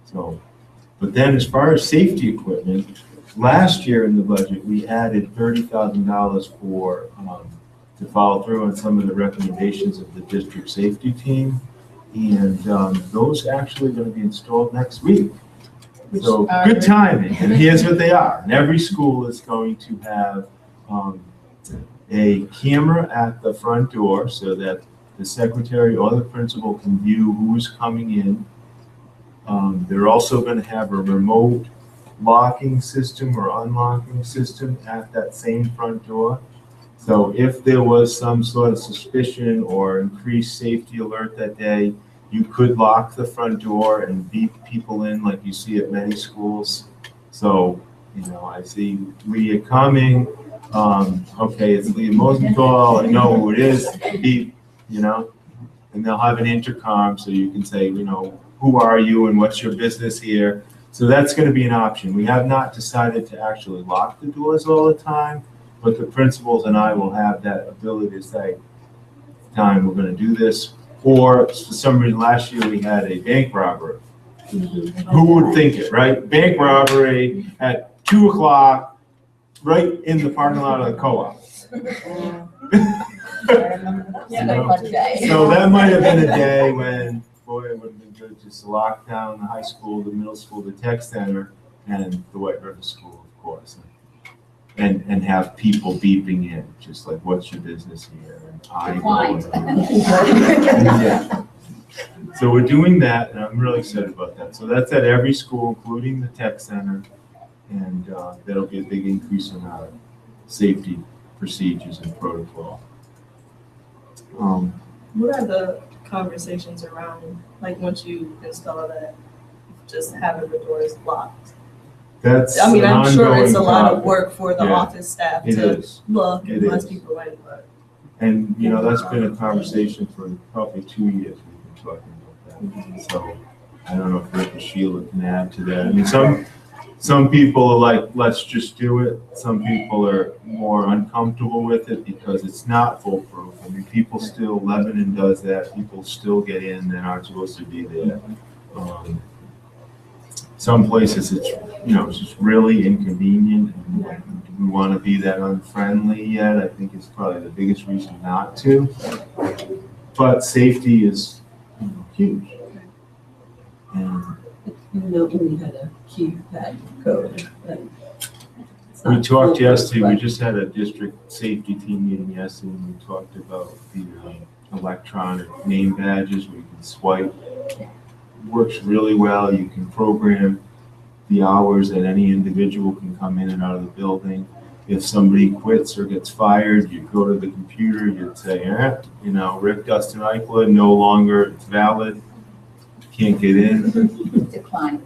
so. But then as far as safety equipment, last year in the budget, we added $30,000 for to follow through on some of the recommendations of the district safety team. And those actually going to be installed next week. So good timing, and here's what they are. And every school is going to have a camera at the front door so that the secretary or the principal can view who's coming in. They're also going to have a remote locking system or unlocking system at that same front door. So if there was some sort of suspicion or increased safety alert that day, you could lock the front door and beep people in like you see at many schools. So, you know, I see Leah coming. Okay, it's Leah Mosenthal. I know who it is. Beep, you know, and they'll have an intercom so you can say, you know, who are you and what's your business here? So that's going to be an option. We have not decided to actually lock the doors all the time, but the principals and I will have that ability to say, time we're going to do this. Or for some reason, last year we had a bank robbery. Who would think it, right? Bank robbery at 2 o'clock, right in the parking lot of the co-op. So that might have been a day when, boy, it would have been good just to lock down the high school, the middle school, the tech center, and the White River School, of course. And have people beeping in, just like, what's your business here? And yeah. So we're doing that, and I'm really excited about that. So that's at every school, including the tech center, and that'll be a big increase in our safety procedures and protocol. What are the conversations around, like, once you install that, just having the doors locked? That's I mean, I'm sure it's a lot of topic. work for the Yeah, office staff It to is. look It and let is. people in, but. And, you know, that's been a conversation for probably 2 years we've been talking about that. So I don't know if Rick or Sheila can add to that. I mean, some people are like, let's just do it. Some people are more uncomfortable with it because it's not foolproof. I mean, people still, Lebanon does that. People still get in. They're not supposed to be there. Some places it's, you know, it's just really inconvenient. And do we want to be that unfriendly yet? I think it's probably the biggest reason not to. But safety is, you know, huge. And You know, we had a keypad code. It's we not talked foolproof, yesterday, we but- just had a district safety team meeting yesterday, and we talked about the electronic name badges where you can swipe. Works really well. You can program the hours that any individual can come in and out of the building. If somebody quits or gets fired, you go to the computer, you'd say, you know, Rick Dustin-Eichler, no longer it's valid, can't get in. Declined.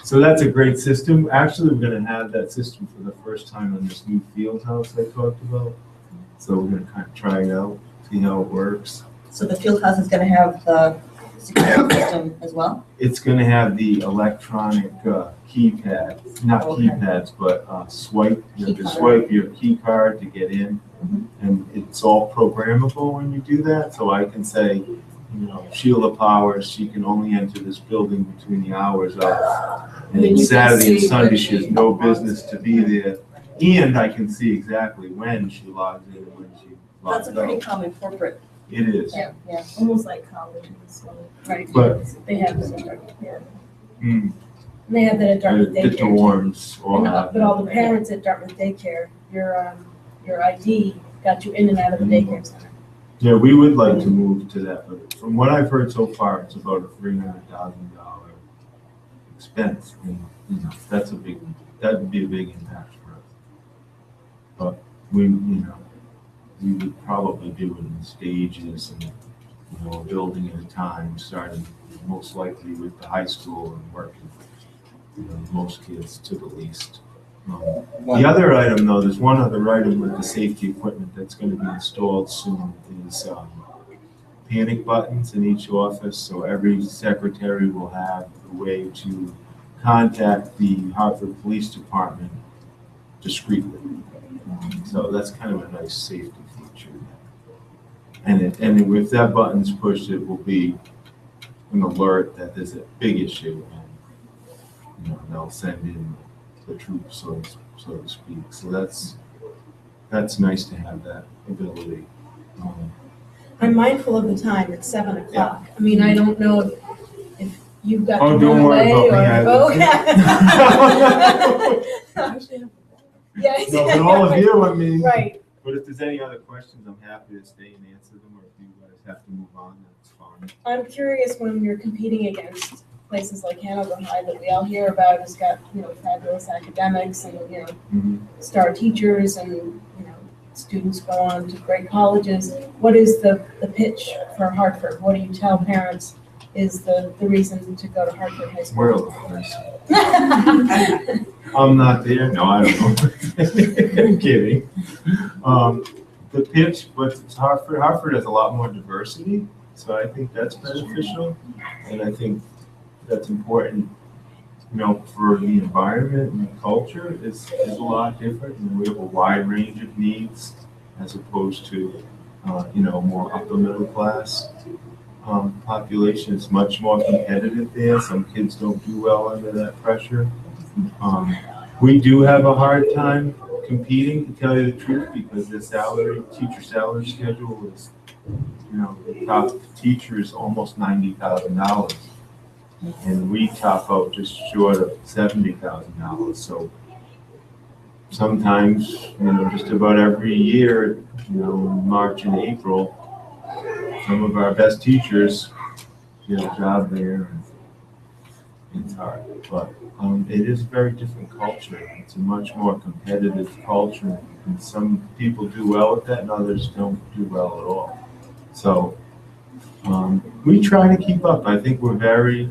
So that's a great system. Actually, we're going to have that system for the first time on this new field house I talked about. So we're going to kind of try it out, see how it works. So the field house is going to have the security system as well? It's going to have the electronic keypad, not keypads, but swipe. You have to swipe your key card to get in, and it's all programmable when you do that. So I can say, you know, Sheila Powers, she can only enter this building between the hours of, And then and you can Saturday and see Sunday when she has she no logs business to be there, and I can see exactly when she logs in and when she logs That's a pretty out. common corporate. It is. Yeah. Almost like college. So. Right. But They have this at Dartmouth, yeah. mm, And they have that at Dartmouth the daycare. too. dorms all And, have but all the that. parents at Dartmouth daycare, your ID got you in and out of the daycare center. Yeah, we would like to move to that, but from what I've heard so far, it's about a $300,000 expense. And, you know, that would be a big impact for us. But we would probably do it in stages and, you know, a building at a time, starting most likely with the high school and working, you know, most kids to the least. The other item, though, there's one other item with the safety equipment that's going to be installed soon is panic buttons in each office. So every secretary will have a way to contact the Hartford Police Department discreetly. So that's kind of a nice safety feature. And if that button's pushed, it will be an alert that there's a big issue, and, you know, they'll send in the troops, so to speak. So that's that's nice to have that ability. I'm mindful of the time, it's 7:00. I mean, I don't know if you've got to Oh, run don't worry away about me. or. Yeah. No, but all of you, I mean. Right. But if there's any other questions, I'm happy to stay and answer them, or if you guys have to move on, that's fine. I'm curious when you're competing against places like Hanover High that we all hear about, has got, fabulous academics and, star teachers and, students go on to great colleges. What is the pitch for Hartford? What do you tell parents is the reason to go to Hartford High School? We're lovers. I'm not there. No, I don't know. I'm kidding. The pitch, but it's Hartford. Hartford has a lot more diversity, so I think that's beneficial, and I think that's important. For the environment and the culture is a lot different, and we have a wide range of needs as opposed to more upper middle class population. It's much more competitive there. Some kids don't do well under that pressure. We do have a hard time competing, to tell you the truth, because the teacher salary schedule is, the top teacher is almost $90,000, and we top out just short of $70,000. So sometimes, just about every year, March and April, some of our best teachers get a job there, and it's hard, but it is a very different culture. It's a much more competitive culture, and some people do well with that, and others don't do well at all. So we try to keep up. I think we're very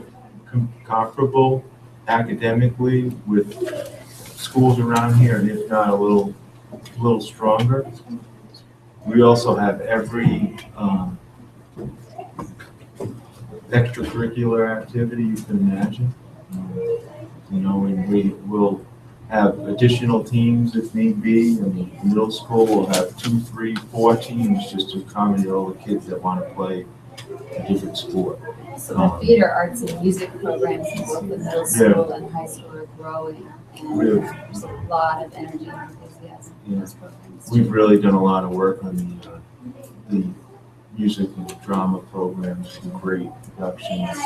comparable academically with schools around here, and if not a little stronger. We also have every extracurricular activity you can imagine. And we will have additional teams if need be. In the middle school, we'll have 2, 3, 4 teams just to accommodate all the kids that want to play a different sport. So the theater, arts, and music programs in both the middle school and high school are growing, and there's a lot of energy and enthusiasm in those programs. We've really done a lot of work on the music and drama programs, great productions.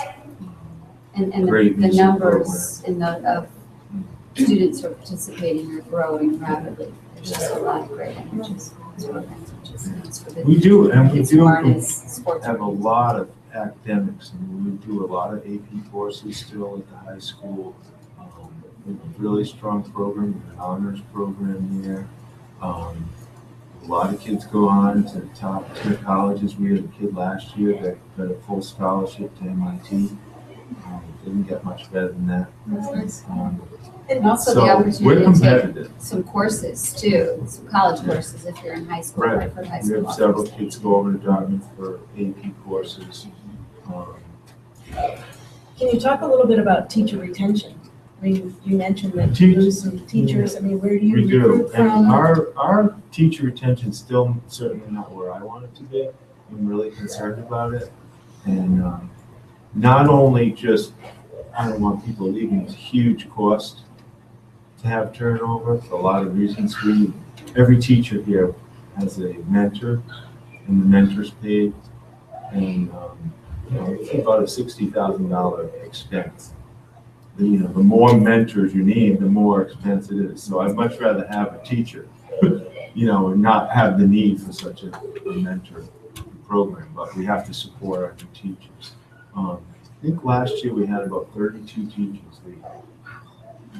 And the numbers of students who are participating are growing rapidly. There's just a lot of great energy in those programs, which is nice for the We do, and we kids do who aren't as sports have a oriented. lot of academics, and we do a lot of AP courses still at the high school. We have a really strong program, an honors program there. A lot of kids go on to the top tier colleges. We had a kid last year that got a full scholarship to MIT. Didn't get much better than that. And also So the we're opportunity to competitive. take some courses too, some college courses if you're in high school, Right. right, for high We school. have several offers. kids go over to Dartmouth for AP courses. Can you talk a little bit about teacher retention? I mean, you mentioned that you lose some teachers. I mean, where do you We do, recruit and from? our teacher retention is still certainly not where I want it to be. I'm really concerned about it. And not only just, I don't want people leaving, it's a huge cost to have turnover for a lot of reasons. Every teacher here has a mentor, and the mentor's paid. And it's about a $60,000 expense. The more mentors you need, the more expense it is. So I'd much rather have a teacher, and not have the need for such a mentor program. But we have to support our new teachers. I think last year we had about 32 teachers leave.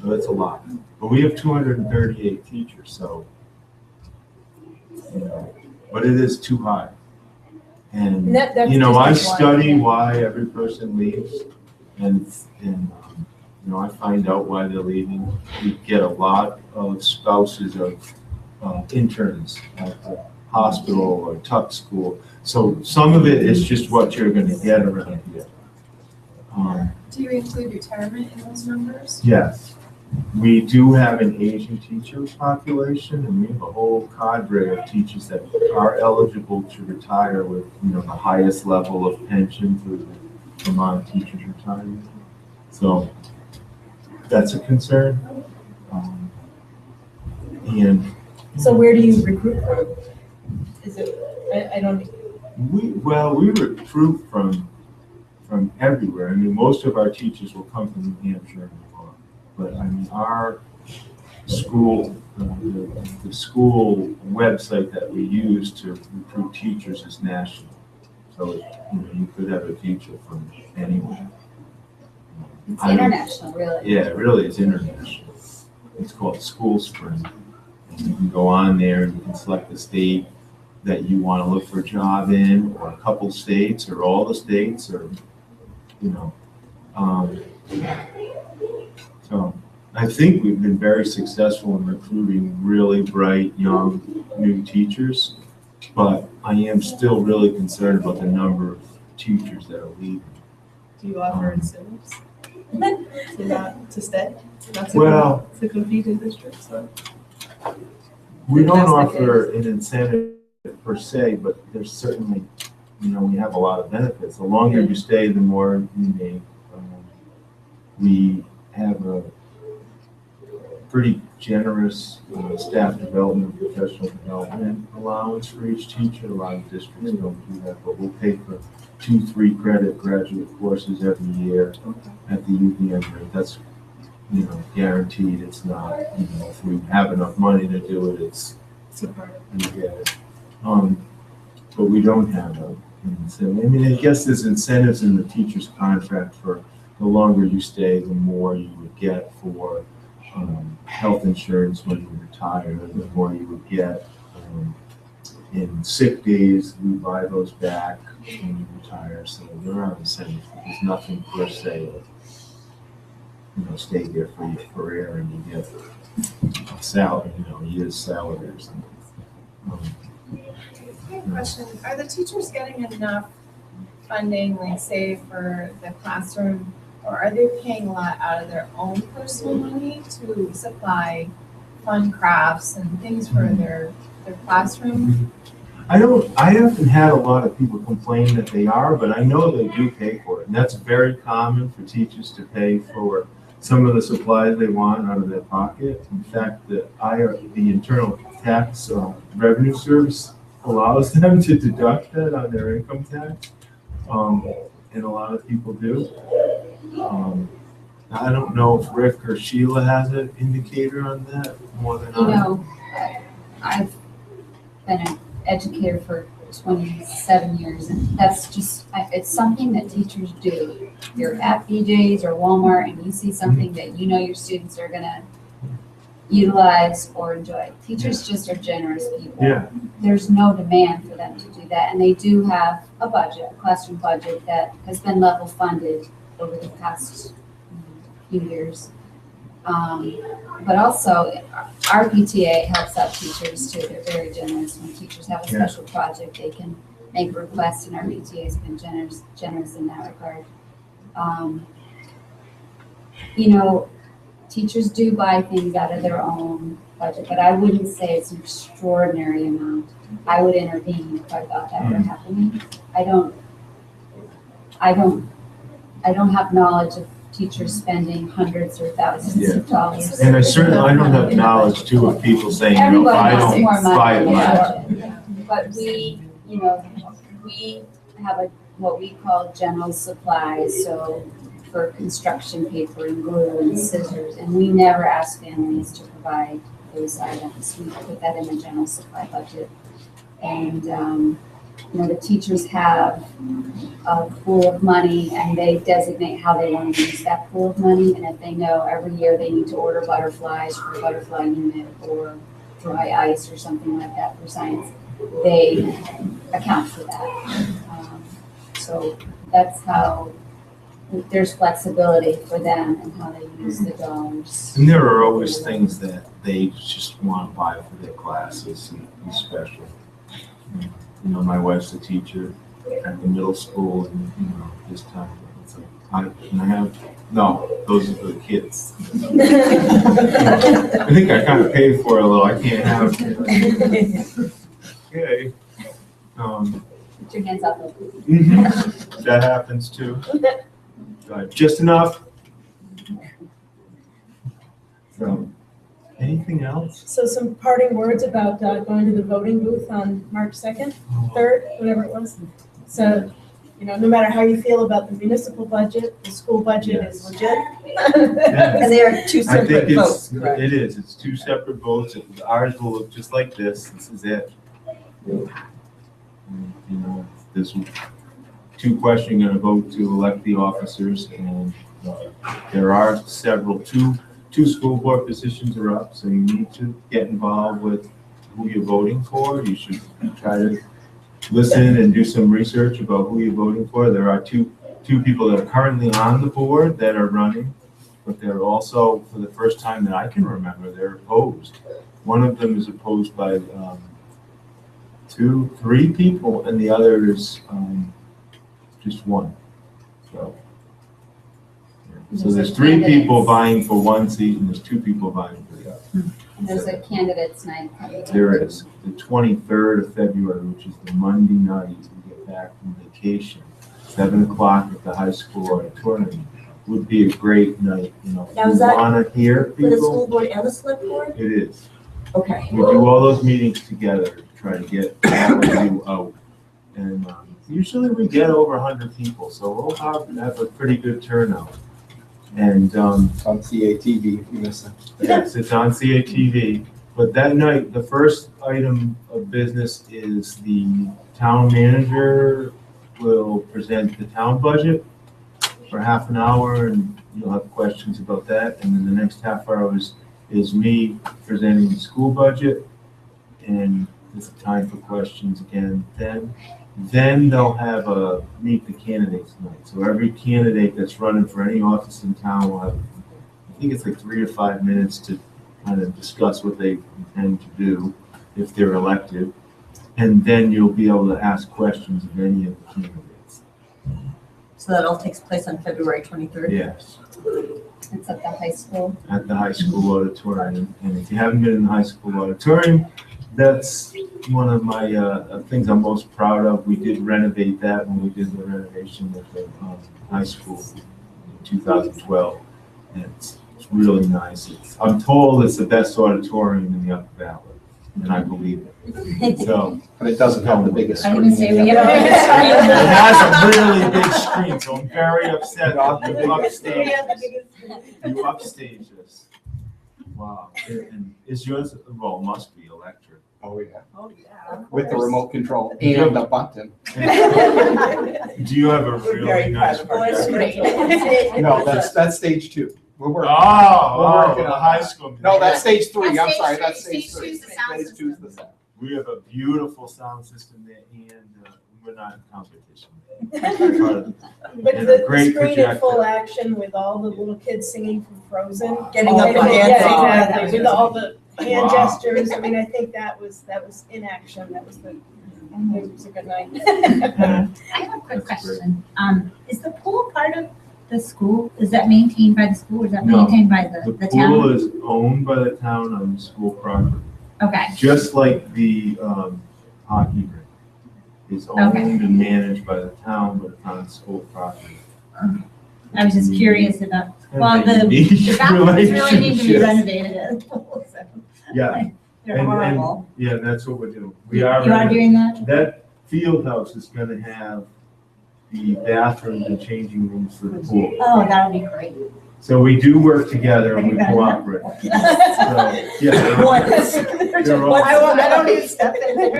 So that's a lot. But we have 238 teachers, so but it is too high. And That's I just why, study yeah. why every person leaves, and I find out why they're leaving. We get a lot of spouses of interns at the hospital or tuck school. So some of it is just what you're going to get around here. Do you include retirement in those numbers? Yes, we do have an Asian teacher population, and we have a whole cadre of teachers that are eligible to retire with, the highest level of pension through the Vermont Teachers Retirement. So that's a concern. And So where do you recruit from? Is it, I don't, We recruit from everywhere. I mean, most of our teachers will come from New Hampshire and Vermont. But I mean, our school, the school website that we use to recruit teachers is national. So, you could have a teacher from anywhere. It's international, really. Yeah, really, it's international. It's called School Spring. And you can go on there and you can select the state that you want to look for a job in, or a couple states, or all the states, or, so I think we've been very successful in recruiting really bright, young, new teachers, but I am still really concerned about the number of teachers that are leaving. Do you offer incentives to stay? Not to, Well, to compete in districts? So. we don't That's the offer an incentive per se, but there's certainly, we have a lot of benefits. The longer you stay, the more you make. We have a pretty generous staff development, professional development allowance for each teacher. A lot of districts don't do that, but we'll pay for 2-3 credit graduate courses every year at the UVM rate. That's, guaranteed. It's not, if we have enough money to do it, it's you get it. But we don't have an incentive. I mean, I guess there's incentives in the teacher's contract for the longer you stay, the more you would get for health insurance when you retire, the more you would get in sick days. We buy those back when you retire, so there are incentives. There's nothing per se of, stay here for your career and you get a salary, a year's salary or something. I have a question. Are the teachers getting enough funding, like say for the classroom, or are they paying a lot out of their own personal money to supply fun crafts and things for their classroom? I haven't had a lot of people complain that they are, but I know they do pay for it. And that's very common for teachers to pay for some of the supplies they want out of their pocket. In fact, the internal tax revenue service allows them to deduct that on their income tax. And a lot of people do. I don't know if Rick or Sheila has an indicator on that more than I've been an educator for 27 years, and that's just, it's something that teachers do. You're at BJ's or Walmart and you see something that your students are gonna utilize or enjoy. Teachers just are generous people. Yeah. There's no demand for them to do that, and they do have a budget, a classroom budget that has been level funded over the past few years. But also, our PTA helps out teachers too. They're very generous. When teachers have a special project, they can make requests, and our PTA has been generous in that regard. Teachers do buy things out of their own budget, but I wouldn't say it's an extraordinary amount. I would intervene if I thought that were happening. I don't have knowledge of teachers spending hundreds or thousands of dollars. And I don't have knowledge too of people saying, if Everybody I wants don't more money buy in it, the budget. But we have what we call general supplies, so for construction paper and glue and scissors, and we never ask families to provide those items. We put that in the general supply budget. And the teachers have a pool of money, and they designate how they want to use that pool of money. And if they know every year they need to order butterflies for a butterfly unit or dry ice or something like that for science, they account for that. So that's how there's flexibility for them and how they use the dollars. And there are always things that they just want to buy for their classes and be special. My wife's a teacher at the middle school, and this time it's like, those are for the kids. I think I kind of paid for it, although I can't have it. Okay. Put your hands up. That happens too. Just enough. So, Anything else? So some parting words about going to the voting booth on March 2nd, 3rd, whatever it was. So, no matter how you feel about the municipal budget, the school budget is legit. And they are two I think separate votes, correct? it is. It's two separate votes. Ours will look just like this. This is it. There's two questions you're going to vote to elect the officers, and there are two school board positions are up, so you need to get involved with who you're voting for. You should try to listen and do some research about who you're voting for. There are two people that are currently on the board that are running, but they're also, for the first time that I can remember, they're opposed. One of them is opposed by 3 people, and the other is just one. So there's 3 people vying for 1 seat, and there's 2 people vying for the other. There's a candidate's night. There is. The 23rd of February, which is the Monday night we get back from vacation, 7 o'clock at the high school auditorium, would be a great night, Now, If is you that wanna hear For the people, school board and the select board? it is. Okay. We do all those meetings together to try to get all of you out. And usually we get over 100 people, so we'll have a pretty good turnout. And On CATV, if you miss it. yes, it's on CATV. But that night, the first item of business is the town manager will present the town budget for half an hour, and you'll have questions about that. And then the next half hour is me presenting the school budget, and it's time for questions again Then they'll have a meet the candidates night. So every candidate that's running for any office in town will have, I think it's like 3 to 5 minutes to kind of discuss what they intend to do if they're elected. And then you'll be able to ask questions of any of the candidates. So that all takes place on February 23rd? Yes, It's at the high school. at the high school auditorium. And if you haven't been in the high school auditorium, that's one of my things I'm most proud of. We did renovate that when we did the renovation at the high school in 2012. And it's really nice. I'm told it's the best auditorium in the Upper Valley, and I believe it. So But it doesn't have the biggest I screen. was gonna say, in we the have other- it has a really big screen, so I'm very upset that you upstage us. Wow. And is yours, well, must be electric. Oh, yeah. Oh, yeah. With the remote control and the button. Do you have a We're really very nice proud of our projector? No, that's stage 2. We're working. Oh, working the on high that. school. No, that's stage 3. I'm That's sorry, stage that's three. stage Stage 3. two's the sound Stage 2 is the system. sound. We have a beautiful sound system there, and we're not in competition. But But And the a great screen in projector. full action with all the little kids singing from Frozen. Getting up and Yeah, dancing. exactly, with all the hand Wow. gestures. I mean, I think that was in action. It was a good night. I have a quick That's great. question. Is the pool part of the school? Is that maintained by the school or is that No. maintained by the The town? pool is owned by the town on the school property, Okay, just like the hockey rink is owned and managed by the town, but it's on school property. I was just curious about, well, And the unique bathrooms really need to be relationships. renovated at the pool, so. Yeah, They're And- horrible. yeah, that's what we're doing. We You are. are doing that? That field house is gonna have the bathrooms and changing rooms for the pool. Oh, that would be great. So we do work together and we Have you done cooperate. So, yeah. Once. They're all- I don't even step in there.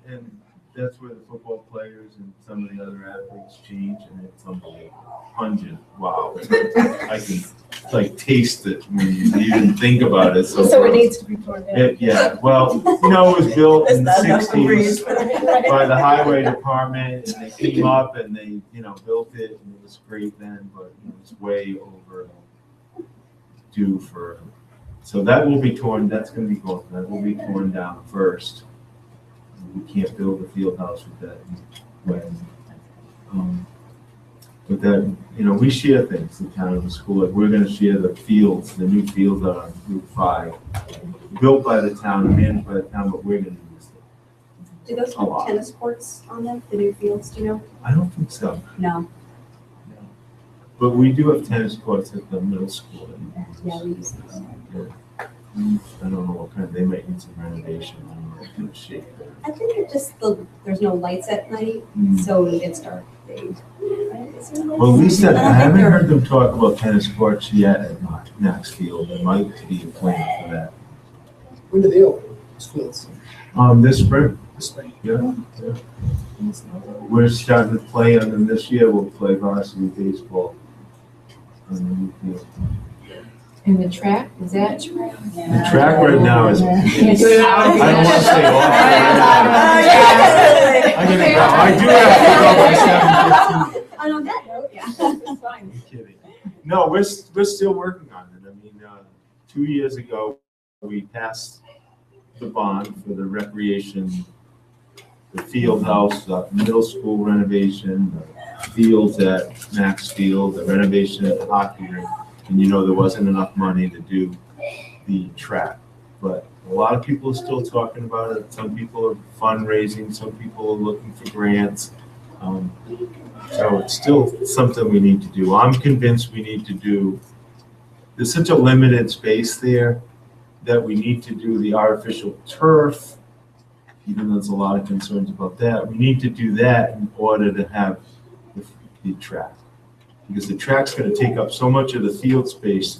And that's where the football players and some of the other athletes change, and it's unbelievable. Pungent, wow. I can like taste it when you even think about it. So So it gross. needs to be torn down. Yeah, well, it was built It's in the not enough to breathe. 60s by the highway department, and they came up and they, built it, and it was great then, but it was way overdue for, so that will be torn, that will be torn down first. We can't build a field house with that way. But that, we share things, the town and the school, like we're gonna share the fields, the new fields out on Route 5, built by the town and managed by the town, but we're gonna use them. Do those A lot. have tennis courts on them, the new fields, do you know? I don't think so, No. but we do have tennis courts at the middle school. Yeah, we use those. I don't know what kind, they might need some renovation, I don't know what kind of shape they're I think it just, there's no lights at night, in. so when it gets dark, they. Well, at least I haven't heard them talk about tennis courts yet at Max Field. There might be a plan for that. When do they open? Schools. This spring, This spring. yeah. We're starting to play on them this year. We'll play varsity baseball on the new field. And the track, is that? The track right now is, I Yes. don't want to say off. I do have to go by 7:15. And on that note, yeah. It's fine. I'm kidding. No, we're still working on it. I mean, 2 years ago, we passed the bond for the recreation, the field house, the middle school renovation, the fields at Max Field, the renovation at the hockey rink. And there wasn't enough money to do the track. But a lot of people are still talking about it. Some people are fundraising, some people are looking for grants. So it's still something we need to do. I'm convinced we need to do, there's such a limited space there that we need to do the artificial turf, even though there's a lot of concerns about that. We need to do that in order to have the track. Because the track's going to take up so much of the field space,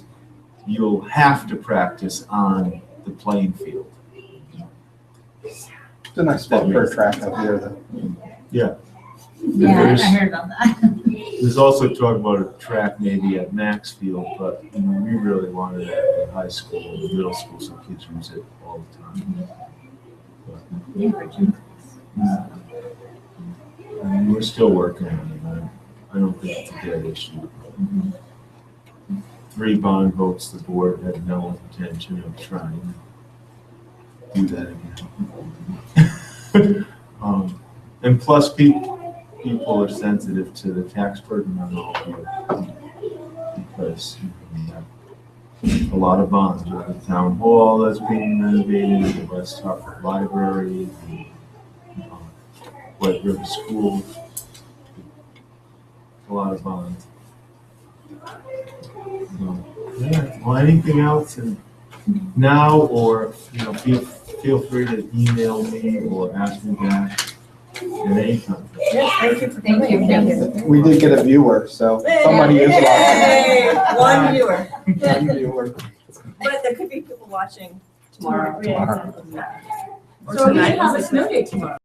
you'll have to practice on the playing field. It's a nice spot for a track up here, though. Yeah. Yeah, I heard about that. There's also talk about a track maybe at Max Field, but we really wanted it at the high school and the middle school, so kids use it all the time. I mean, we're still working on it. I don't think it's a dead issue. 3 bond votes, the board had no intention of trying to do that again. And plus, people are sensitive to the tax burden on all of you, because we have a lot of bonds. We have the town hall that's being renovated, the West Hartford Library, the White River School. A lot of bonds. Yeah. Well, anything else and now, or feel free to email me or ask me back at any time. Yes, thank you for coming. Thank you. We did get a viewer, so somebody is watching. Yay! One viewer. One viewer. But there could be people watching tomorrow. Or So we tonight. have a snow day tomorrow.